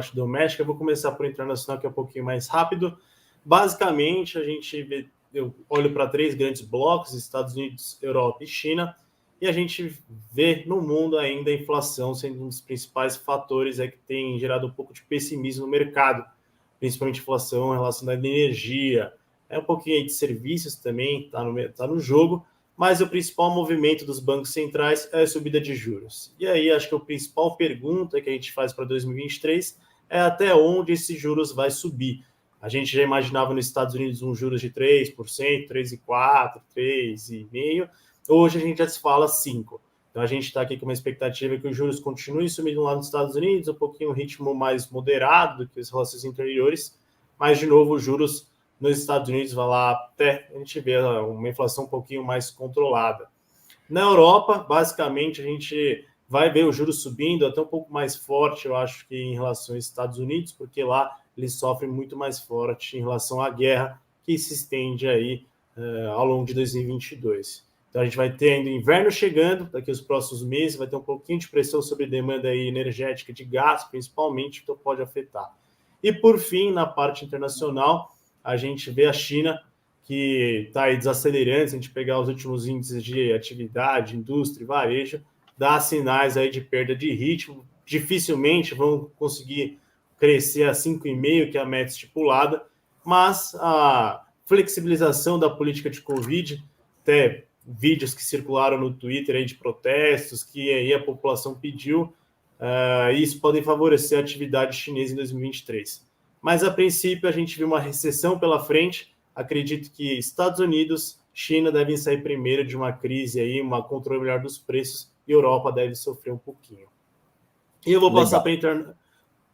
parte doméstica. Eu vou começar por internacional, que é um pouquinho mais rápido. Basicamente, eu olho para 3 grandes blocos, Estados Unidos, Europa e China, e a gente vê no mundo ainda a inflação sendo um dos principais fatores que tem gerado um pouco de pessimismo no mercado, principalmente inflação relacionada à energia, um pouquinho aí de serviços também tá no jogo, mas o principal movimento dos bancos centrais é a subida de juros. E aí acho que a principal pergunta que a gente faz para 2023 é até onde esses juros vai subir. A gente já imaginava nos Estados Unidos um juros de 3%, 3,4%, 3,5%. Hoje a gente já se fala 5%. Então a gente está aqui com uma expectativa que os juros continuem subindo lá nos Estados Unidos, um pouquinho um ritmo mais moderado do que as relações anteriores, mas de novo os juros nos Estados Unidos vai lá até a gente ver uma inflação um pouquinho mais controlada. Na Europa, basicamente, a gente vai ver os juros subindo até um pouco mais forte, eu acho, que em relação aos Estados Unidos, porque lá eles sofrem muito mais forte em relação à guerra que se estende aí ao longo de 2022. Então a gente vai ter ainda inverno chegando, daqui aos próximos meses, vai ter um pouquinho de pressão sobre demanda aí energética de gás, principalmente, então pode afetar. E por fim, na parte internacional, a gente vê a China, que está aí desacelerando, se a gente pegar os últimos índices de atividade, indústria e varejo, dá sinais aí de perda de ritmo, dificilmente vão conseguir crescer a 5,5%, que é a meta estipulada, mas a flexibilização da política de Covid, até vídeos que circularam no Twitter aí de protestos, que aí a população pediu, isso pode favorecer a atividade chinesa em 2023. Mas, a princípio, a gente viu uma recessão pela frente. Acredito que Estados Unidos, China devem sair primeiro de uma crise, aí, uma controle melhor dos preços, e Europa deve sofrer um pouquinho. E eu vou passar para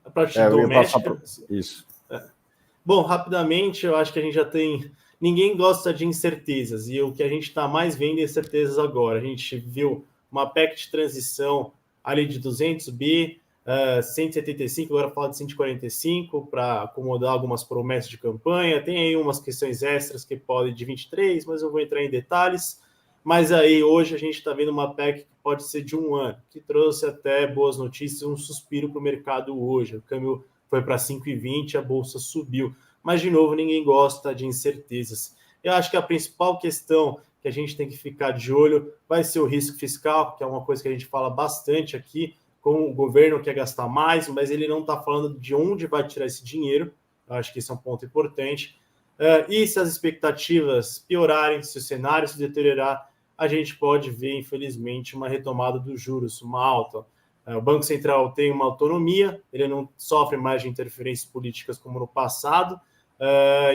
a parte doméstica. Isso. Bom, rapidamente, eu acho que a gente já tem... Ninguém gosta de incertezas, e o que a gente está mais vendo é certezas agora. A gente viu uma PEC de transição ali de 200 bi, 175, agora fala de 145, para acomodar algumas promessas de campanha. Tem aí umas questões extras que podem de 23, mas eu vou entrar em detalhes. Mas aí, hoje, a gente está vendo uma PEC que pode ser de 1 ano, que trouxe até boas notícias, um suspiro para o mercado hoje. O câmbio foi para 5,20, a bolsa subiu. Mas, de novo, ninguém gosta de incertezas. Eu acho que a principal questão que a gente tem que ficar de olho vai ser o risco fiscal, que é uma coisa que a gente fala bastante aqui, como o governo quer gastar mais, mas ele não está falando de onde vai tirar esse dinheiro. Eu acho que isso é um ponto importante. E se as expectativas piorarem, se o cenário se deteriorar, a gente pode ver, infelizmente, uma retomada dos juros, uma alta. O Banco Central tem uma autonomia, ele não sofre mais de interferências políticas como no passado,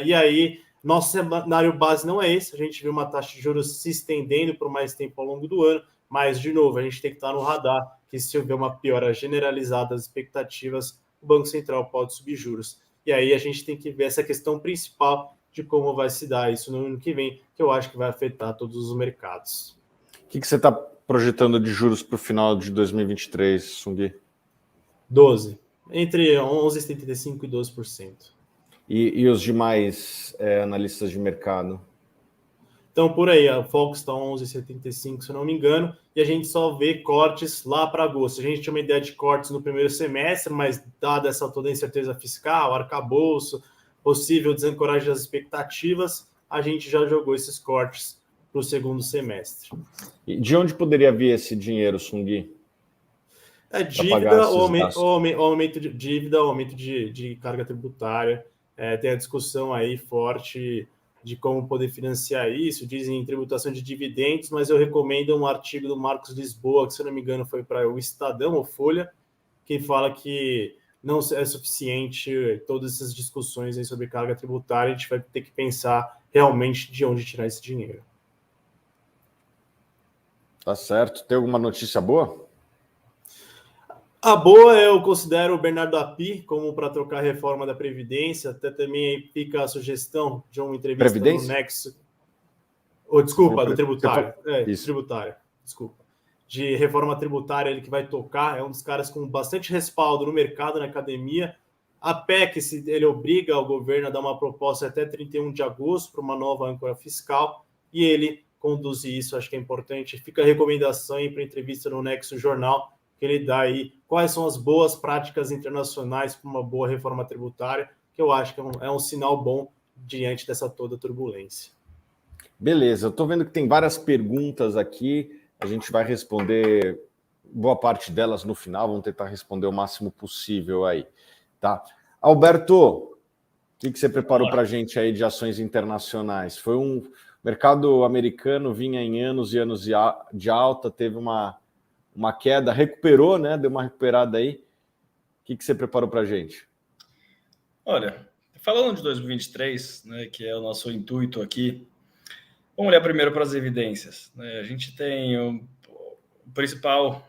e aí nosso cenário base não é esse, a gente viu uma taxa de juros se estendendo por mais tempo ao longo do ano, mas, de novo, a gente tem que estar no radar, que se houver uma piora generalizada das expectativas, o Banco Central pode subir juros. E aí a gente tem que ver essa questão principal de como vai se dar isso no ano que vem, que eu acho que vai afetar todos os mercados. O que você está projetando de juros para o final de 2023, Sungui? 12. Entre 11,75% e 12%. E os demais analistas de mercado? Então, por aí, a Fox está 11,75, se eu não me engano, e a gente só vê cortes lá para agosto. A gente tinha uma ideia de cortes no primeiro semestre, mas dada essa toda incerteza fiscal, arcabouço, possível desancoragem das expectativas, a gente já jogou esses cortes para o segundo semestre. E de onde poderia vir esse dinheiro, Sungui? Dívida, aumento de dívida, aumento de carga tributária. Tem a discussão aí forte de como poder financiar isso, dizem tributação de dividendos, mas eu recomendo um artigo do Marcos Lisboa, que, se eu não me engano, foi para o Estadão ou Folha, que fala que não é suficiente todas essas discussões aí sobre carga tributária, a gente vai ter que pensar realmente de onde tirar esse dinheiro. Tá certo. Tem alguma notícia boa? A boa, eu considero o Bernardo Api como para trocar a reforma da Previdência. Até também aí fica a sugestão de uma entrevista no Nexo. Desculpa, do tributário. Tributário, desculpa. De reforma tributária, ele que vai tocar, é um dos caras com bastante respaldo no mercado, na academia. A PEC, ele obriga o governo a dar uma proposta até 31 de agosto para uma nova âncora fiscal, e ele conduzir isso, acho que é importante. Fica a recomendação aí para entrevista no Nexo Jornal, que ele dá aí quais são as boas práticas internacionais para uma boa reforma tributária, que eu acho que é um sinal bom diante dessa toda turbulência. Beleza, eu estou vendo que tem várias perguntas aqui, a gente vai responder boa parte delas no final, vamos tentar responder o máximo possível aí, tá? Alberto, o que você preparou para a gente aí de ações internacionais? Foi um mercado americano, vinha em anos e anos de alta, teve uma queda, recuperou, né? Deu uma recuperada aí. O que você preparou para a gente? Olha, falando de 2023, né, que é o nosso intuito aqui, vamos olhar primeiro para as evidências, né? A gente tem o principal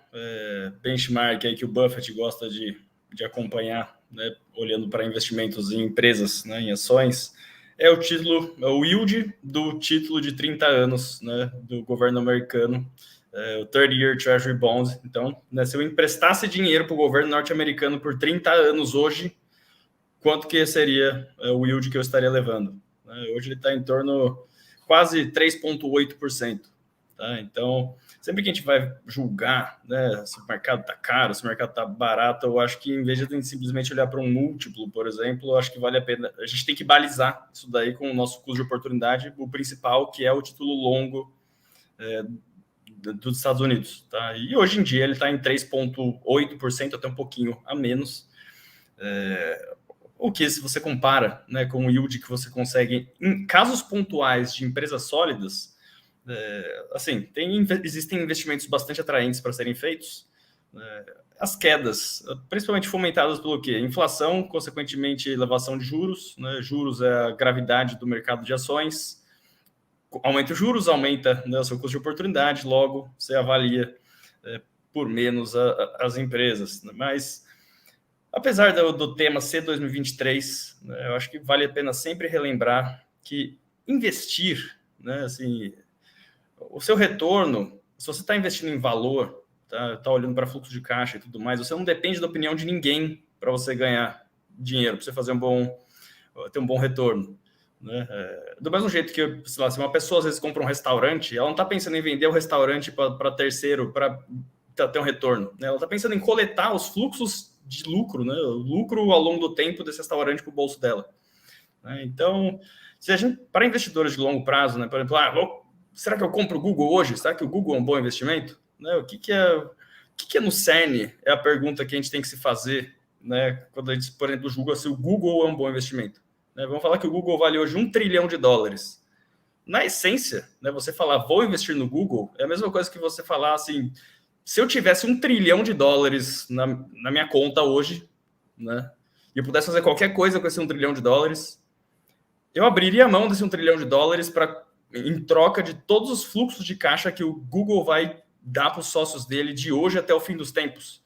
benchmark aí que o Buffett gosta de acompanhar, né, olhando para investimentos em empresas, né, em ações, é o yield do título de 30 anos, né, do governo americano, o 30-year Treasury Bond. Então, né, se eu emprestasse dinheiro para o governo norte-americano por 30 anos hoje, quanto que seria o yield que eu estaria levando? Hoje ele está em torno quase 3,8%. Tá? Então, sempre que a gente vai julgar, né, se o mercado está caro, se o mercado está barato, eu acho que em vez de simplesmente olhar para um múltiplo, por exemplo, eu acho que vale a pena. A gente tem que balizar isso daí com o nosso custo de oportunidade, o principal, que é o título longo dos Estados Unidos. Tá? E hoje em dia ele está em 3,8%, até um pouquinho a menos. O que, se você compara, né, com o yield que você consegue em casos pontuais de empresas sólidas, assim, existem investimentos bastante atraentes para serem feitos. As quedas, principalmente fomentadas pelo quê? Inflação, consequentemente elevação de juros, né? Juros é a gravidade do mercado de ações. Aumenta os juros, aumenta, né, o seu custo de oportunidade, logo você avalia por menos as empresas. Mas, apesar do tema ser 2023, né, eu acho que vale a pena sempre relembrar que investir, né, assim, o seu retorno, se você está investindo em valor, tá olhando para fluxo de caixa e tudo mais, você não depende da opinião de ninguém para você ganhar dinheiro, para você fazer ter um bom retorno. Né? Do mesmo jeito que, sei lá, se uma pessoa às vezes compra um restaurante, ela não está pensando em vender o restaurante para terceiro, para ter um retorno. Né? Ela está pensando em coletar os fluxos de lucro, né? O lucro ao longo do tempo desse restaurante para o bolso dela. Né? Então, se a gente, para investidores de longo prazo, né, por exemplo, será que eu compro o Google hoje? Será que o Google é um bom investimento? Né? O que é no cerne? É a pergunta que a gente tem que se fazer, né, quando a gente, por exemplo, julga se o Google é um bom investimento. Né? Vamos falar que o Google vale hoje $1 trilhão. Na essência, né, você falar vou investir no Google é a mesma coisa que você falar assim, se eu tivesse $1 trilhão na minha conta hoje, né, e eu pudesse fazer qualquer coisa com esse $1 trilhão, eu abriria a mão desse $1 trilhão em troca de todos os fluxos de caixa que o Google vai dar para os sócios dele de hoje até o fim dos tempos,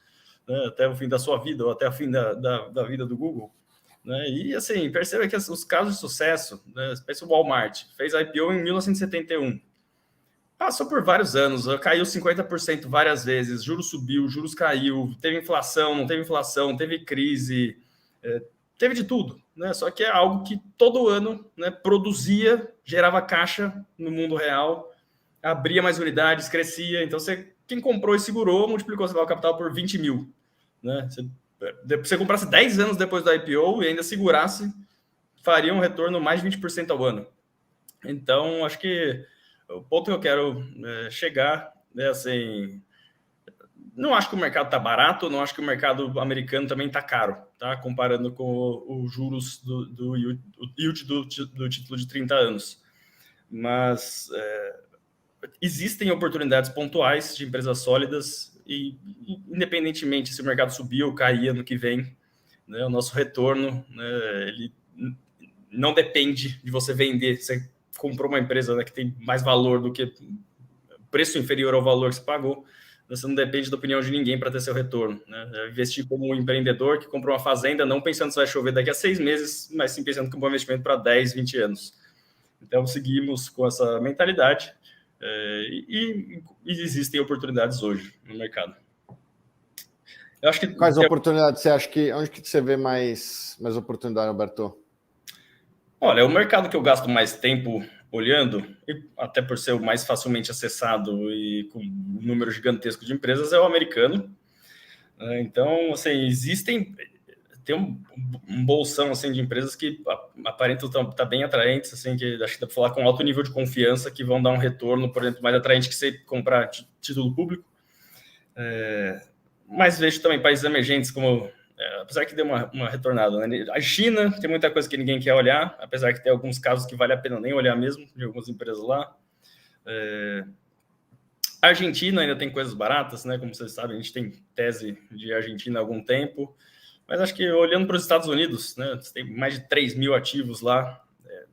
né, até o fim da sua vida ou até o fim da vida do Google. Né? E assim, perceba que os casos de sucesso, né, pensa o Walmart, fez IPO em 1971, passou por vários anos, caiu 50% várias vezes, juros subiu, juros caiu, teve inflação, não teve inflação, teve crise, teve de tudo, né? Só que é algo que todo ano, né, produzia, gerava caixa no mundo real, abria mais unidades, crescia. Então, quem comprou e segurou, multiplicou o capital por 20 mil. Né? Você comprasse 10 anos depois do IPO e ainda segurasse, faria um retorno mais de 20% ao ano. Então, acho que o ponto que eu quero chegar é assim, não acho que o mercado está barato, não acho que o mercado americano também está caro, tá? Comparando com os juros do yield do título de 30 anos. Mas existem oportunidades pontuais de empresas sólidas e, independentemente se o mercado subir ou cair ano que vem, né, o nosso retorno, né, ele não depende de você vender. Você comprou uma empresa, né, que tem mais valor do que preço inferior ao valor que você pagou, você não depende da opinião de ninguém para ter seu retorno. Né? Investir como um empreendedor que comprou uma fazenda, não pensando se vai chover daqui a 6 meses, mas sim pensando que é um bom investimento para 10, 20 anos. Então, seguimos com essa mentalidade e existem oportunidades hoje no mercado. Eu acho que quais oportunidades você acha que... Onde que você vê mais oportunidade, Alberto? Olha, o mercado que eu gasto mais tempo olhando, e até por ser o mais facilmente acessado e com um número gigantesco de empresas, é o americano. Então, assim, tem um bolsão assim, de empresas que aparentam estar bem atraentes, assim, que acho que dá para falar com alto nível de confiança, que vão dar um retorno, por exemplo, mais atraente que você comprar título público. Mas vejo também países emergentes como, apesar que deu uma retornada, né? A China tem muita coisa que ninguém quer olhar, apesar que tem alguns casos que vale a pena nem olhar mesmo, de algumas empresas lá. A Argentina ainda tem coisas baratas, né? Como vocês sabem, a gente tem tese de Argentina há algum tempo. Mas acho que olhando para os Estados Unidos, né, você tem mais de 3 mil ativos lá,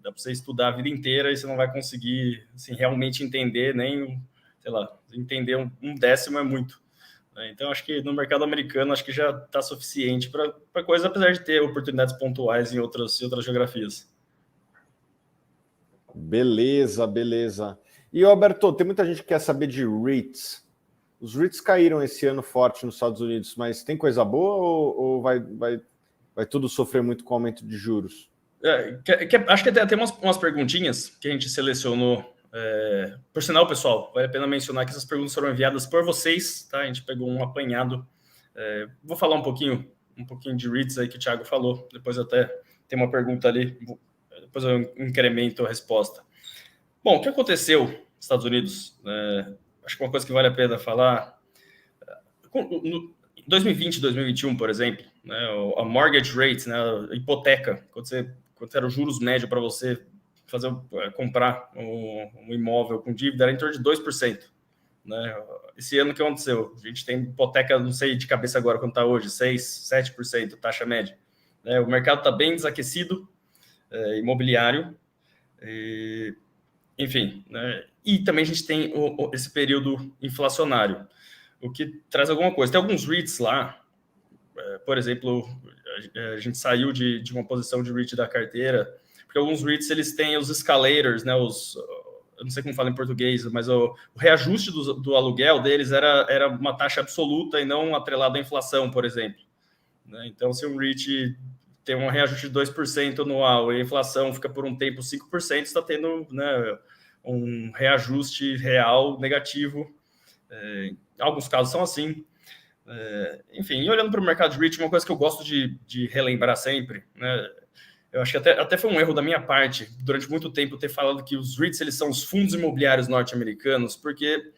dá para você estudar a vida inteira e você não vai conseguir assim, realmente entender, nem, sei lá, entender um décimo é muito. Então, acho que no mercado americano, acho que já está suficiente para coisa, apesar de ter oportunidades pontuais em outras geografias. Beleza, beleza. E, Alberto, tem muita gente que quer saber de REITs. Os REITs caíram esse ano forte nos Estados Unidos, mas tem coisa boa ou vai tudo sofrer muito com o aumento de juros? Acho que tem umas perguntinhas que a gente selecionou. Por sinal, pessoal, vale a pena mencionar que essas perguntas foram enviadas por vocês, tá? A gente pegou um apanhado. Vou falar um pouquinho de REITs aí que o Thiago falou. Depois até tem uma pergunta ali. Depois eu incremento a resposta. Bom, o que aconteceu nos Estados Unidos? Acho que uma coisa que vale a pena falar, em 2020, 2021, por exemplo, né, a mortgage rate, né, a hipoteca, quando era os juros médios para você comprar um imóvel com dívida, era em torno de 2%. Né? Esse ano, o que aconteceu? A gente tem hipoteca, não sei de cabeça agora quanto está hoje, 6%, 7%, taxa média. O mercado está bem desaquecido, imobiliário, enfim, né? E também a gente tem esse período inflacionário, o que traz alguma coisa. Tem alguns REITs lá, por exemplo, a gente saiu de uma posição de REIT da carteira, porque alguns REITs eles têm os escalators, né? Eu não sei como fala em português, mas o reajuste do aluguel deles era uma taxa absoluta e não atrelada à inflação, por exemplo. Né? Então, se um REIT tem um reajuste de 2% anual e a inflação fica por um tempo 5%, está tendo, né, um reajuste real negativo. Em alguns casos são assim. Enfim, e olhando para o mercado de REIT, uma coisa que eu gosto de relembrar sempre, né, eu acho que até foi um erro da minha parte, durante muito tempo, ter falado que os REITs eles são os fundos imobiliários norte-americanos, porque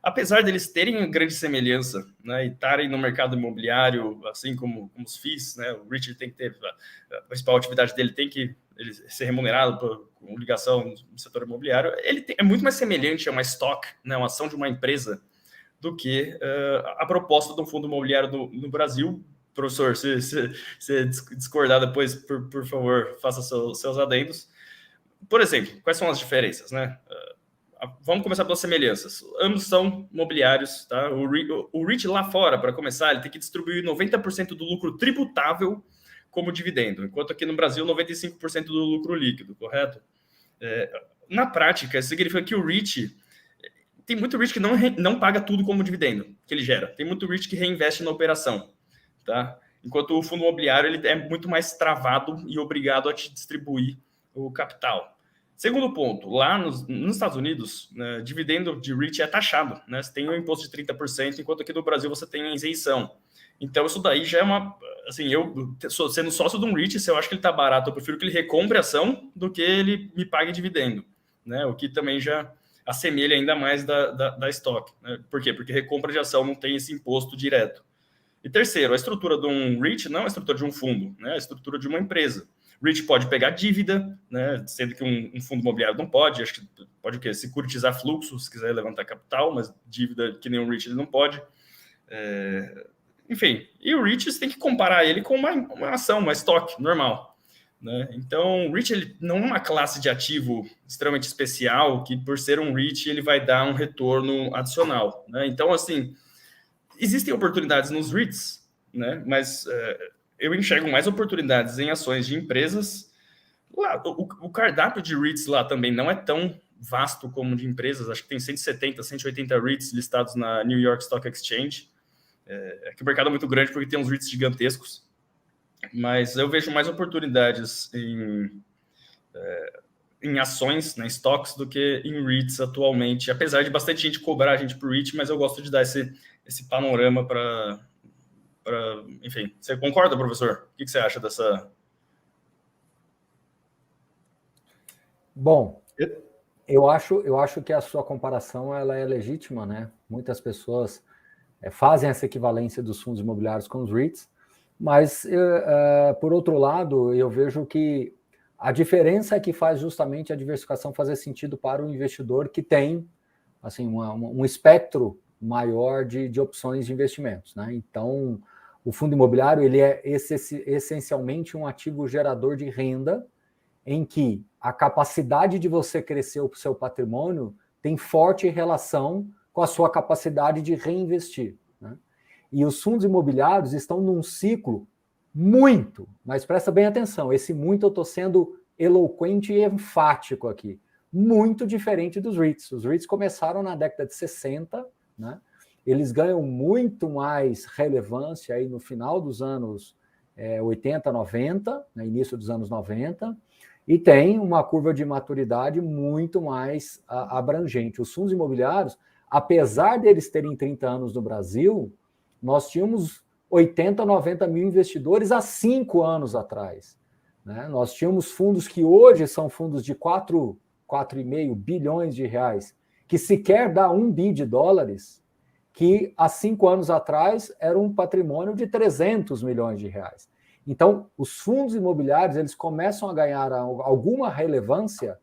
apesar deles terem grande semelhança, né, e estarem no mercado imobiliário, assim como os FIIs, né, o REIT tem que ter, a principal atividade dele tem que ser remunerado com ligação no setor imobiliário, é muito mais semelhante a uma stock, né, uma ação de uma empresa, do que a proposta de um fundo imobiliário no Brasil. Professor, se discordar depois, por favor, faça seus adendos. Por exemplo, quais são as diferenças, né? Vamos começar pelas semelhanças. Ambos são imobiliários, tá? O REIT lá fora, para começar, ele tem que distribuir 90% do lucro tributável como dividendo, enquanto aqui no Brasil, 95% do lucro líquido, correto? Na prática, isso significa que o REIT... Tem muito REIT que não paga tudo como dividendo que ele gera. Tem muito REIT que reinveste na operação, tá? Enquanto o fundo imobiliário ele é muito mais travado e obrigado a te distribuir o capital. Segundo ponto, lá nos Estados Unidos, né, dividendo de REIT é taxado, né? Você tem um imposto de 30%, enquanto aqui no Brasil você tem a isenção. Então, isso daí já é uma... Assim, eu sendo sócio de um REIT, se eu acho que ele está barato, eu prefiro que ele recompre a ação do que ele me pague dividendo, né? O que também já assemelha ainda mais da stock. Né? Por quê? Porque recompra de ação não tem esse imposto direto. E terceiro, a estrutura de um REIT não é a estrutura de um fundo, né? É a estrutura de uma empresa. O REIT pode pegar dívida, né? Sendo que um fundo imobiliário não pode, acho que pode o quê? Securitizar fluxo, se quiser levantar capital, mas dívida que nem um REIT ele não pode. Enfim, e o REIT você tem que comparar ele com uma ação, uma estoque normal. Né? Então, o REIT ele não é uma classe de ativo extremamente especial que, por ser um REIT, ele vai dar um retorno adicional. Né? Então, assim, existem oportunidades nos REITs, né? Mas eu enxergo mais oportunidades em ações de empresas. Lá, o cardápio de REITs lá também não é tão vasto como de empresas. Acho que tem 170, 180 REITs listados na New York Stock Exchange. Que o mercado é muito grande porque tem uns REITs gigantescos. Mas eu vejo mais oportunidades em ações, né, stocks, do que em REITs atualmente, apesar de bastante gente cobrar a gente por REIT, mas eu gosto de dar esse panorama para Enfim, você concorda, professor? O que você acha dessa... Bom, eu acho que a sua comparação ela é legítima, né? Muitas pessoas fazem essa equivalência dos fundos imobiliários com os REITs, mas, por outro lado, eu vejo que a diferença é que faz justamente a diversificação fazer sentido para o investidor que tem assim, um espectro maior de opções de investimentos, né? Então, o fundo imobiliário ele é essencialmente um ativo gerador de renda, em que a capacidade de você crescer o seu patrimônio tem forte relação com a sua capacidade de reinvestir, né? E os fundos imobiliários estão num ciclo muito, mas presta bem atenção, esse muito eu estou sendo eloquente e enfático aqui, muito diferente dos REITs. Os REITs começaram na década de 60, né? Eles ganham muito mais relevância aí no final dos anos 80, 90, né? Início dos anos 90, e tem uma curva de maturidade muito mais abrangente. Os fundos imobiliários, apesar deles terem 30 anos no Brasil, nós tínhamos 80, 90 mil investidores há 5 anos atrás, né? Nós tínhamos fundos que hoje são fundos de 4,5 bilhões de reais, que sequer dá $1 bilhão, que há 5 anos atrás era um patrimônio de 300 milhões de reais. Então, os fundos imobiliários eles começam a ganhar alguma relevância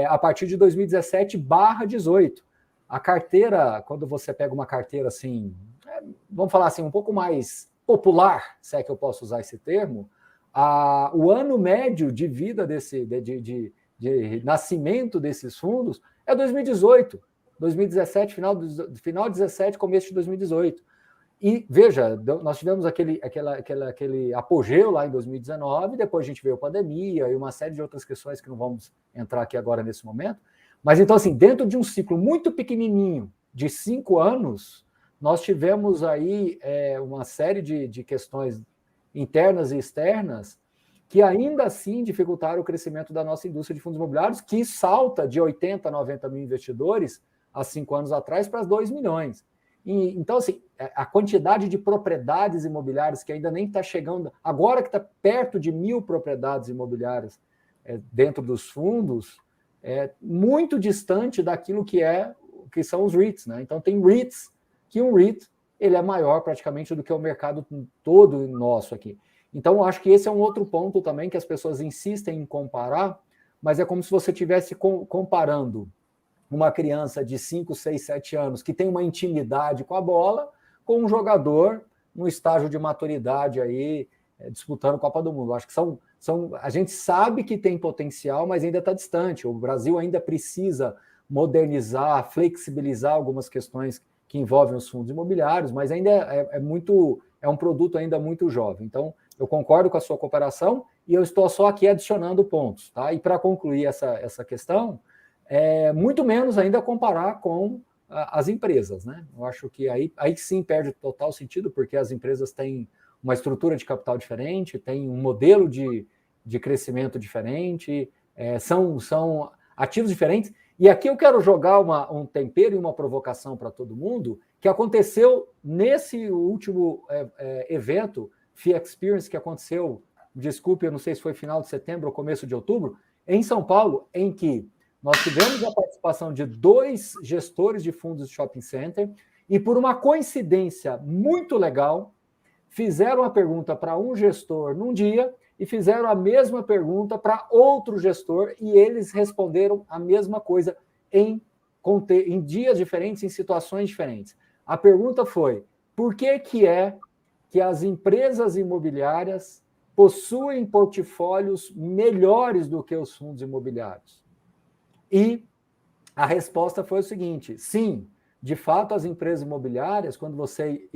a partir de 2017/18. A carteira, quando você pega uma carteira assim, vamos falar assim, um pouco mais popular, se é que eu posso usar esse termo, o ano médio de vida de nascimento desses fundos é 2018, 2017, final de 17, começo de 2018. E veja, nós tivemos aquele apogeu lá em 2019, depois a gente veio a pandemia e uma série de outras questões que não vamos entrar aqui agora nesse momento. Mas então, assim, dentro de um ciclo muito pequenininho, de 5 anos, nós tivemos aí uma série de questões internas e externas que ainda assim dificultaram o crescimento da nossa indústria de fundos imobiliários, que salta de 80 a 90 mil investidores há 5 anos atrás para 2 milhões. E, então, assim, a quantidade de propriedades imobiliárias que ainda nem está chegando, agora que está perto de 1.000 propriedades imobiliárias dentro dos fundos, é muito distante daquilo que são os REITs, né? Então, tem REITs, que um REIT ele é maior praticamente do que o mercado todo nosso aqui. Então, eu acho que esse é um outro ponto também que as pessoas insistem em comparar, mas é como se você estivesse comparando uma criança de 5, 6, 7 anos que tem uma intimidade com a bola com um jogador no estágio de maturidade aí, disputando a Copa do Mundo. Eu acho que a gente sabe que tem potencial, mas ainda está distante. O Brasil ainda precisa modernizar, flexibilizar algumas questões que envolvem os fundos imobiliários, mas ainda é um produto ainda muito jovem. Então, eu concordo com a sua comparação e eu estou só aqui adicionando pontos, tá? E para concluir essa questão, muito menos ainda comparar com as empresas, né? Eu acho que aí sim perde total sentido, porque as empresas têm uma estrutura de capital diferente, têm um modelo de crescimento diferente, são ativos diferentes. E aqui eu quero jogar um tempero e uma provocação para todo mundo, que aconteceu nesse último evento, FIA Experience, que aconteceu, desculpe, eu não sei se foi final de setembro ou começo de outubro, em São Paulo, em que nós tivemos a participação de 2 gestores de fundos de shopping center e, por uma coincidência muito legal, fizeram a pergunta para um gestor num dia e fizeram a mesma pergunta para outro gestor e eles responderam a mesma coisa em dias diferentes, em situações diferentes. A pergunta foi: por que que as empresas imobiliárias possuem portfólios melhores do que os fundos imobiliários? E a resposta foi o seguinte: sim, de fato, as empresas imobiliárias, quando você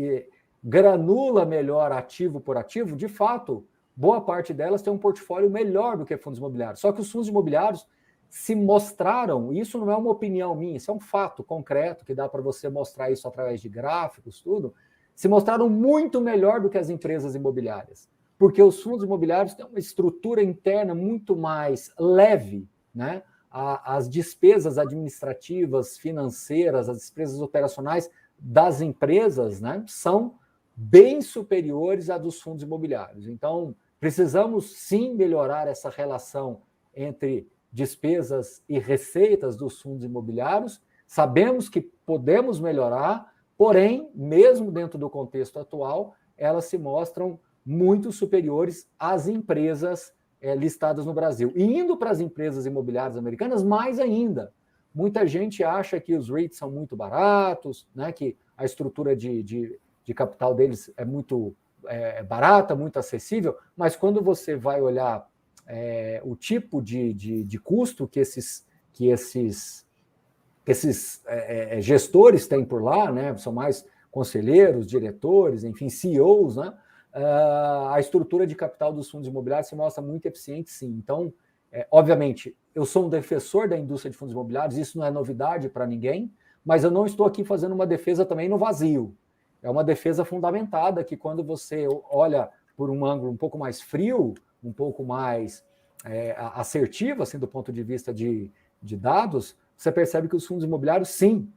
granula melhor ativo por ativo, de fato, boa parte delas tem um portfólio melhor do que fundos imobiliários. Só que os fundos imobiliários se mostraram, isso não é uma opinião minha, isso é um fato concreto, que dá para você mostrar isso através de gráficos, tudo, se mostraram muito melhor do que as empresas imobiliárias. Porque os fundos imobiliários têm uma estrutura interna muito mais leve, né? As despesas administrativas, financeiras, as despesas operacionais das empresas, né, são bem superiores à dos fundos imobiliários. Então, precisamos sim melhorar essa relação entre despesas e receitas dos fundos imobiliários. Sabemos que podemos melhorar, porém, mesmo dentro do contexto atual, elas se mostram muito superiores às empresas listadas no Brasil. E indo para as empresas imobiliárias americanas, mais ainda. Muita gente acha que os REITs são muito baratos, né, que a estrutura de capital deles é muito barata, muito acessível, mas quando você vai olhar o tipo de custo que esses gestores têm por lá, né, são mais conselheiros, diretores, enfim, CEOs, né, a estrutura de capital dos fundos imobiliários se mostra muito eficiente, sim. Então, obviamente, eu sou um defensor da indústria de fundos imobiliários, isso não é novidade para ninguém, mas eu não estou aqui fazendo uma defesa também no vazio. É uma defesa fundamentada que quando você olha por um ângulo um pouco mais frio, um pouco mais assertivo, assim, do ponto de vista de dados, você percebe que os fundos imobiliários, sim,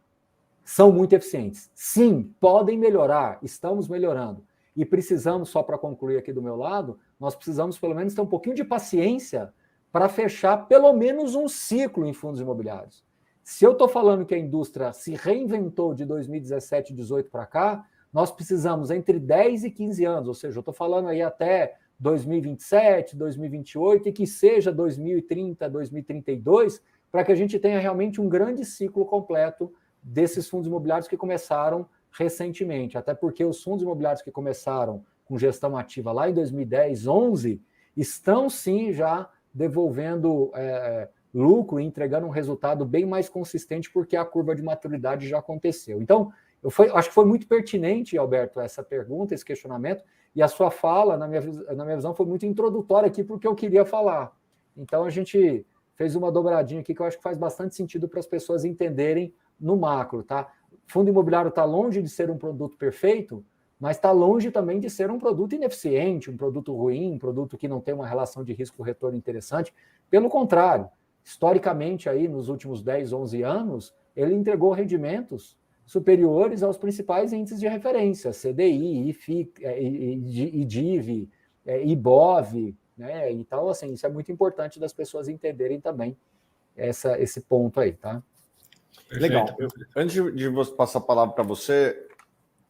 são muito eficientes. Sim, podem melhorar, estamos melhorando. E precisamos, só para concluir aqui do meu lado, nós precisamos pelo menos ter um pouquinho de paciência para fechar pelo menos um ciclo em fundos imobiliários. Se eu estou falando que a indústria se reinventou de 2017 e 2018 para cá, nós precisamos entre 10 e 15 anos, ou seja, eu estou falando aí até 2027, 2028 e que seja 2030, 2032, para que a gente tenha realmente um grande ciclo completo desses fundos imobiliários que começaram recentemente, até porque os fundos imobiliários que começaram com gestão ativa lá em 2010, 11, estão sim já devolvendo lucro e entregando um resultado bem mais consistente porque a curva de maturidade já aconteceu. Então, acho que foi muito pertinente, Alberto, essa pergunta, esse questionamento, e a sua fala, na minha visão, foi muito introdutória aqui porque eu queria falar. Então, a gente fez uma dobradinha aqui que eu acho que faz bastante sentido para as pessoas entenderem no macro, tá? Fundo imobiliário está longe de ser um produto perfeito, mas está longe também de ser um produto ineficiente, um produto ruim, um produto que não tem uma relação de risco-retorno interessante. Pelo contrário, historicamente, aí, nos últimos 10, 11 anos, ele entregou rendimentos superiores aos principais índices de referência, CDI, IFI, IDIV, IBOV, né? Então, assim, isso é muito importante das pessoas entenderem também esse ponto aí, tá? Legal. Antes de passar a palavra para você,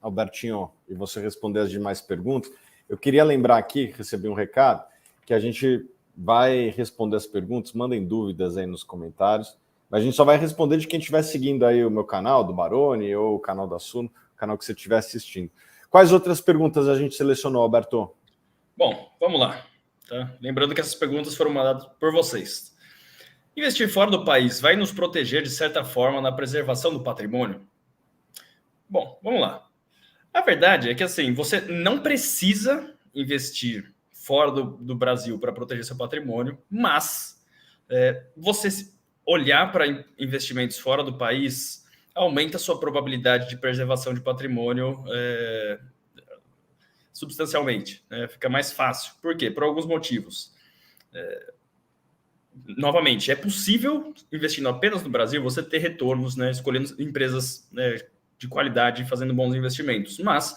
Albertinho, e você responder as demais perguntas, eu queria lembrar aqui, recebi um recado, que a gente vai responder as perguntas, mandem dúvidas aí nos comentários, mas a gente só vai responder de quem estiver seguindo aí o meu canal, do Baroni, ou o canal da Suno, o canal que você estiver assistindo. Quais outras perguntas a gente selecionou, Alberto? Bom, vamos lá. Tá? Lembrando que essas perguntas foram mandadas por vocês. Investir fora do país vai nos proteger, de certa forma, na preservação do patrimônio? Bom, vamos lá. A verdade é que, assim, você não precisa investir fora do Brasil para proteger seu patrimônio, mas você olhar para investimentos fora do país aumenta a sua probabilidade de preservação de patrimônio substancialmente, né? Fica mais fácil. Por quê? Por alguns motivos. Novamente, é possível, investindo apenas no Brasil, você ter retornos, né, escolhendo empresas, né, de qualidade e fazendo bons investimentos. Mas,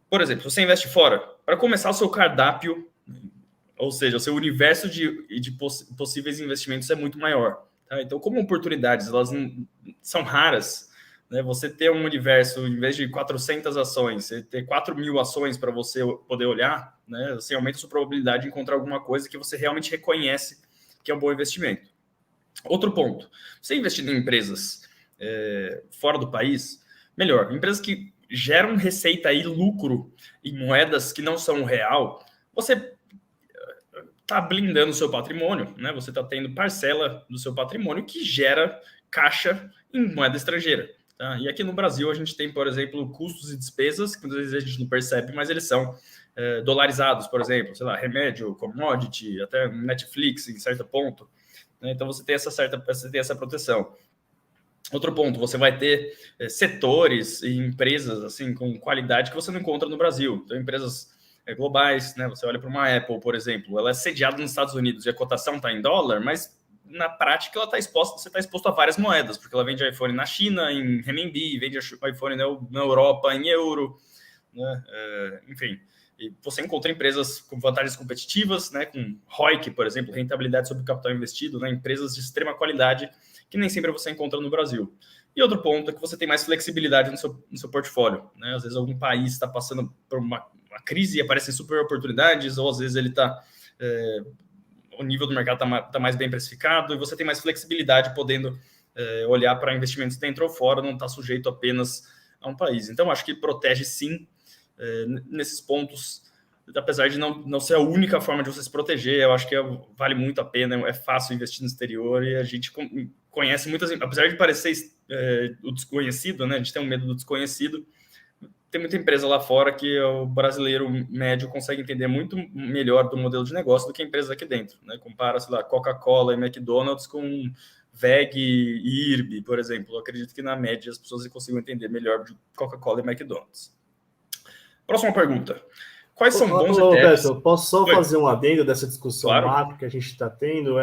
por exemplo, você investe fora, para começar o seu cardápio, ou seja, o seu universo de possíveis investimentos é muito maior. Tá? Então, como oportunidades elas não, são raras, né, você ter um universo, em vez de 400 ações, você ter 4.000 ações para você poder olhar, né, você aumenta a sua probabilidade de encontrar alguma coisa que você realmente reconhece que é um bom investimento. Outro ponto, você investindo em empresas fora do país, melhor, empresas que geram receita e lucro em moedas que não são real, você está blindando o seu patrimônio, né? Você está tendo parcela do seu patrimônio que gera caixa em moeda estrangeira. Tá? E aqui no Brasil a gente tem, por exemplo, custos e despesas, que às vezes a gente não percebe, mas eles são dolarizados, por exemplo, sei lá, remédio, commodity, até Netflix em certo ponto. Né? Então você tem essa proteção. Outro ponto, você vai ter setores e empresas assim com qualidade que você não encontra no Brasil. Então, empresas globais, né? Você olha para uma Apple, por exemplo, ela é sediada nos Estados Unidos e a cotação está em dólar, mas na prática ela você está exposto a várias moedas, porque ela vende iPhone na China em renminbi, vende iPhone na Europa em euro. né? Enfim, e você encontra empresas com vantagens competitivas, né? Com ROIC, por exemplo, rentabilidade sobre o capital investido, né? Empresas de extrema qualidade que nem sempre você encontra no Brasil. E outro ponto é que você tem mais flexibilidade no seu portfólio, né? Às vezes algum país está passando por uma crise e aparecem super oportunidades, ou às vezes ele está... o nível do mercado está mais bem precificado e você tem mais flexibilidade podendo olhar para investimentos dentro ou fora, não está sujeito apenas a um país. Então, acho que protege sim nesses pontos, apesar de não ser a única forma de você se proteger, eu acho que vale muito a pena, é fácil investir no exterior e a gente conhece muitas, apesar de parecer o desconhecido, né, a gente tem um medo do desconhecido, tem muita empresa lá fora que o brasileiro médio consegue entender muito melhor do modelo de negócio do que a empresa aqui dentro, né? Compara, sei lá, Coca-Cola e McDonald's com VEG e IRB, por exemplo. Eu acredito que, na média, as pessoas consigam entender melhor de Coca-Cola e McDonald's. Próxima pergunta. Quais são bons ETFs? Beto, posso só fazer um adendo dessa discussão macro que a gente está tendo?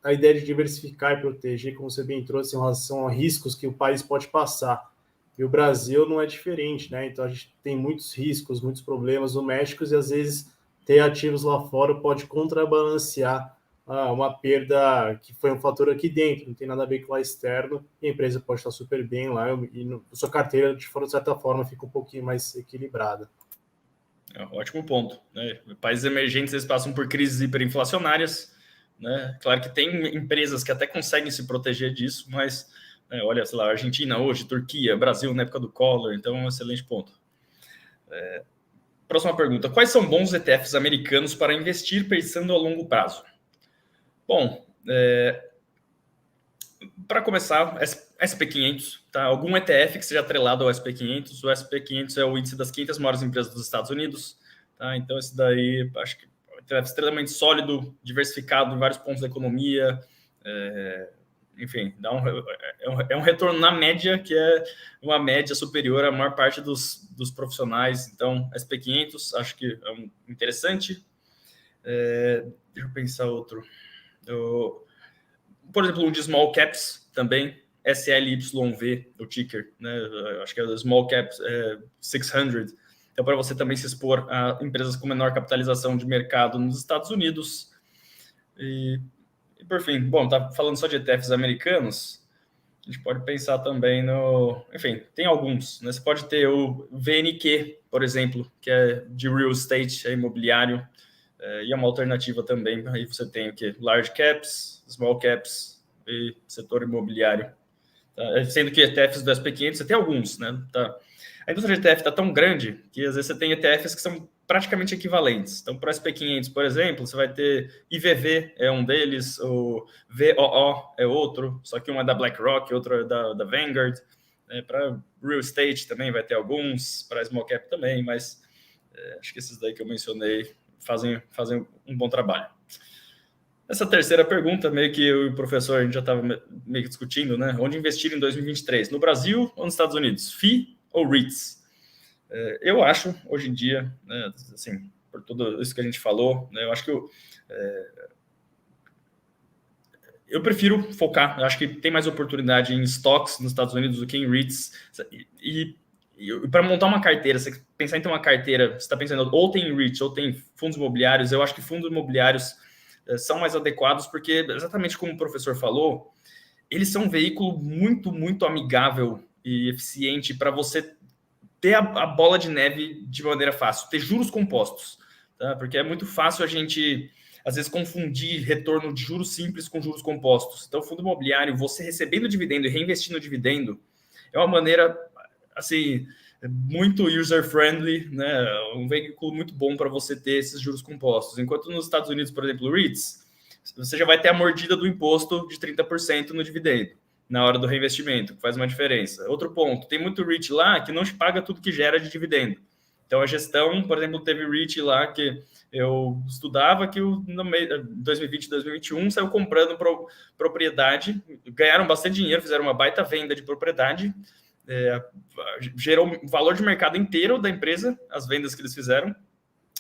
A ideia de diversificar e proteger, como você bem trouxe, em relação a riscos que o país pode passar. E o Brasil não é diferente, né? Então a gente tem muitos riscos, muitos problemas domésticos e às vezes ter ativos lá fora pode contrabalancear uma perda que foi um fator aqui dentro, não tem nada a ver com lá externo, e a empresa pode estar super bem lá e a sua carteira, de certa forma, fica um pouquinho mais equilibrada. Ótimo ponto, né? Países emergentes eles passam por crises hiperinflacionárias, né? Claro que tem empresas que até conseguem se proteger disso, mas olha, sei lá, Argentina hoje, Turquia, Brasil na época do Collor, então é um excelente ponto. Próxima pergunta. Quais são bons ETFs americanos para investir pensando a longo prazo? Bom, para começar, SP500, tá? Algum ETF que seja atrelado ao SP500. O SP500 é o índice das 500 maiores empresas dos Estados Unidos, tá? Então, esse daí, acho que é um ETF extremamente sólido, diversificado em vários pontos da economia, enfim, é um retorno na média, que é uma média superior à maior parte dos profissionais. Então, SP500, acho que é interessante. Deixa eu pensar outro. Por exemplo, um de small caps também, SLYV, o ticker, né? Acho que é o small caps 600. Então, para você também se expor a empresas com menor capitalização de mercado nos Estados Unidos. E por fim, bom, tá falando só de ETFs americanos, a gente pode pensar também enfim, tem alguns, né? Você pode ter o VNQ, por exemplo, que é de real estate, é imobiliário, e é uma alternativa também. Aí você tem o quê? Large caps, small caps e setor imobiliário. Tá? Sendo que ETFs do SP500, você tem alguns, né? Tá. A indústria de ETF está tão grande que às vezes você tem ETFs que são praticamente equivalentes. Então, para o SP500, por exemplo, você vai ter IVV, é um deles, o VOO é outro, só que um é da BlackRock, outro é da Vanguard. Para real estate também vai ter alguns, para small cap também, mas acho que esses daí que eu mencionei fazem um bom trabalho. Essa terceira pergunta, meio que eu e o professor, a gente já estava meio que discutindo, né? Onde investir em 2023? No Brasil ou nos Estados Unidos? FII ou REITs? Eu acho, hoje em dia, né, assim, por tudo isso que a gente falou, né, eu acho que eu prefiro focar, eu acho que tem mais oportunidade em stocks nos Estados Unidos do que em REITs. E para montar uma carteira, você pensar em ter uma carteira, você está pensando ou tem REITs ou tem fundos imobiliários, eu acho que fundos imobiliários são mais adequados, porque, exatamente como o professor falou, eles são um veículo muito, muito amigável e eficiente para você ter a bola de neve de maneira fácil, ter juros compostos, tá? Porque é muito fácil a gente, às vezes, confundir retorno de juros simples com juros compostos. Então, o fundo imobiliário, você recebendo dividendo e reinvestindo dividendo, é uma maneira, assim, muito user-friendly, né? Um veículo muito bom para você ter esses juros compostos. Enquanto nos Estados Unidos, por exemplo, REITs, você já vai ter a mordida do imposto de 30% no dividendo na hora do reinvestimento, que faz uma diferença. Outro ponto, tem muito REIT lá que não te paga tudo que gera de dividendo. Então, a gestão, por exemplo, teve REIT lá que eu estudava que no meio de 2020, 2021, saiu comprando propriedade, ganharam bastante dinheiro, fizeram uma baita venda de propriedade, gerou o valor de mercado inteiro da empresa, as vendas que eles fizeram.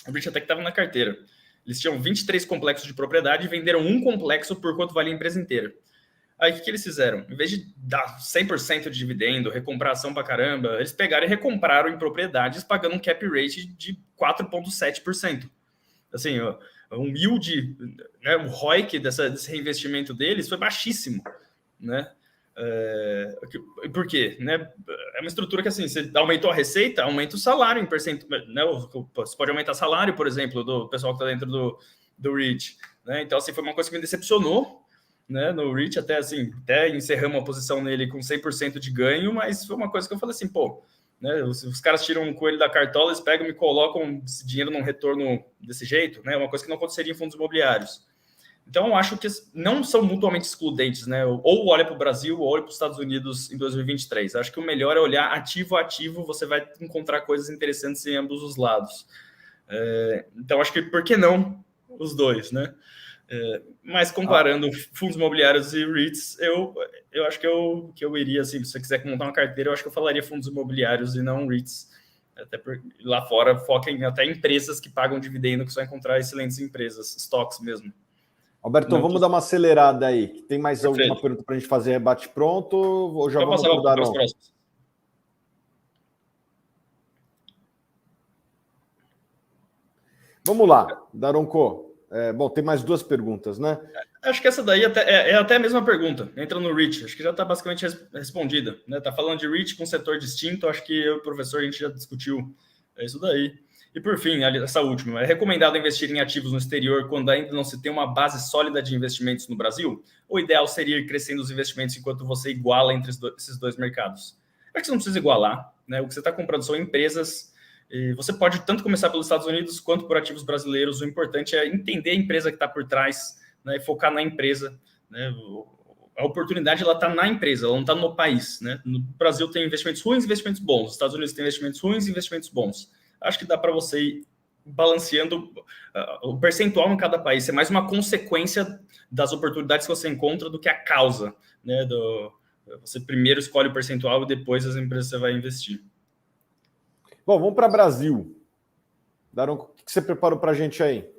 O REIT até que estava na carteira. Eles tinham 23 complexos de propriedade e venderam um complexo por quanto valia a empresa inteira. Aí o que eles fizeram? Em vez de dar 100% de dividendo, recomprar ação pra caramba, eles pegaram e recompraram em propriedades pagando um cap rate de 4,7%. Assim, um yield, né, o ROIC desse reinvestimento deles foi baixíssimo, né? Por quê? Né? É uma estrutura que, assim, você aumentou a receita, aumenta o salário em percentual, né? Você pode aumentar salário, por exemplo, do pessoal que está dentro do REIT, né? Então, assim, foi uma coisa que me decepcionou, né, no REIT, até encerramos a posição nele com 100% de ganho, mas foi uma coisa que eu falei assim, pô, né, os caras tiram um coelho da cartola, eles pegam e me colocam esse dinheiro num retorno desse jeito, né, uma coisa que não aconteceria em fundos imobiliários. Então, eu acho que não são mutuamente excludentes, né, ou olha para o Brasil ou olha para os Estados Unidos em 2023. Acho que o melhor é olhar ativo a ativo, você vai encontrar coisas interessantes em ambos os lados. Então, acho que por que não os dois, né? Mas comparando fundos imobiliários e REITs, eu acho que eu iria, assim, se você quiser montar uma carteira, eu acho que eu falaria fundos imobiliários e não REITs. Até porque lá fora foca em até empresas que pagam dividendo, que só encontrar excelentes empresas, stocks mesmo. Alberto, vamos dar uma acelerada aí. Tem mais alguma pergunta para a gente fazer rebate pronto? Ou já vamos para o Daron? Vamos lá, Daronco. Bom, tem mais 2 perguntas, né? Acho que essa daí é até a mesma pergunta. Entra no REIT. Acho que já está basicamente respondida. Né? Tá falando de REIT com setor distinto. Acho que eu e o professor a gente já discutiu isso daí. E por fim, essa última. É recomendado investir em ativos no exterior quando ainda não se tem uma base sólida de investimentos no Brasil? O ideal seria ir crescendo os investimentos enquanto você iguala entre esses dois mercados? Acho que você não precisa igualar. Né? O que você está comprando são empresas. E você pode tanto começar pelos Estados Unidos quanto por ativos brasileiros. O importante é entender a empresa que está por trás, né, e focar na empresa. Né? A oportunidade está na empresa, ela não está no país. Né? No Brasil tem investimentos ruins, investimentos bons. Nos Estados Unidos tem investimentos ruins, investimentos bons. Acho que dá para você ir balanceando o percentual em cada país. É mais uma consequência das oportunidades que você encontra do que a causa. Né? Você primeiro escolhe o percentual e depois as empresas você vai investir. Bom, vamos para o Brasil. Daron, o que você preparou para a gente aí?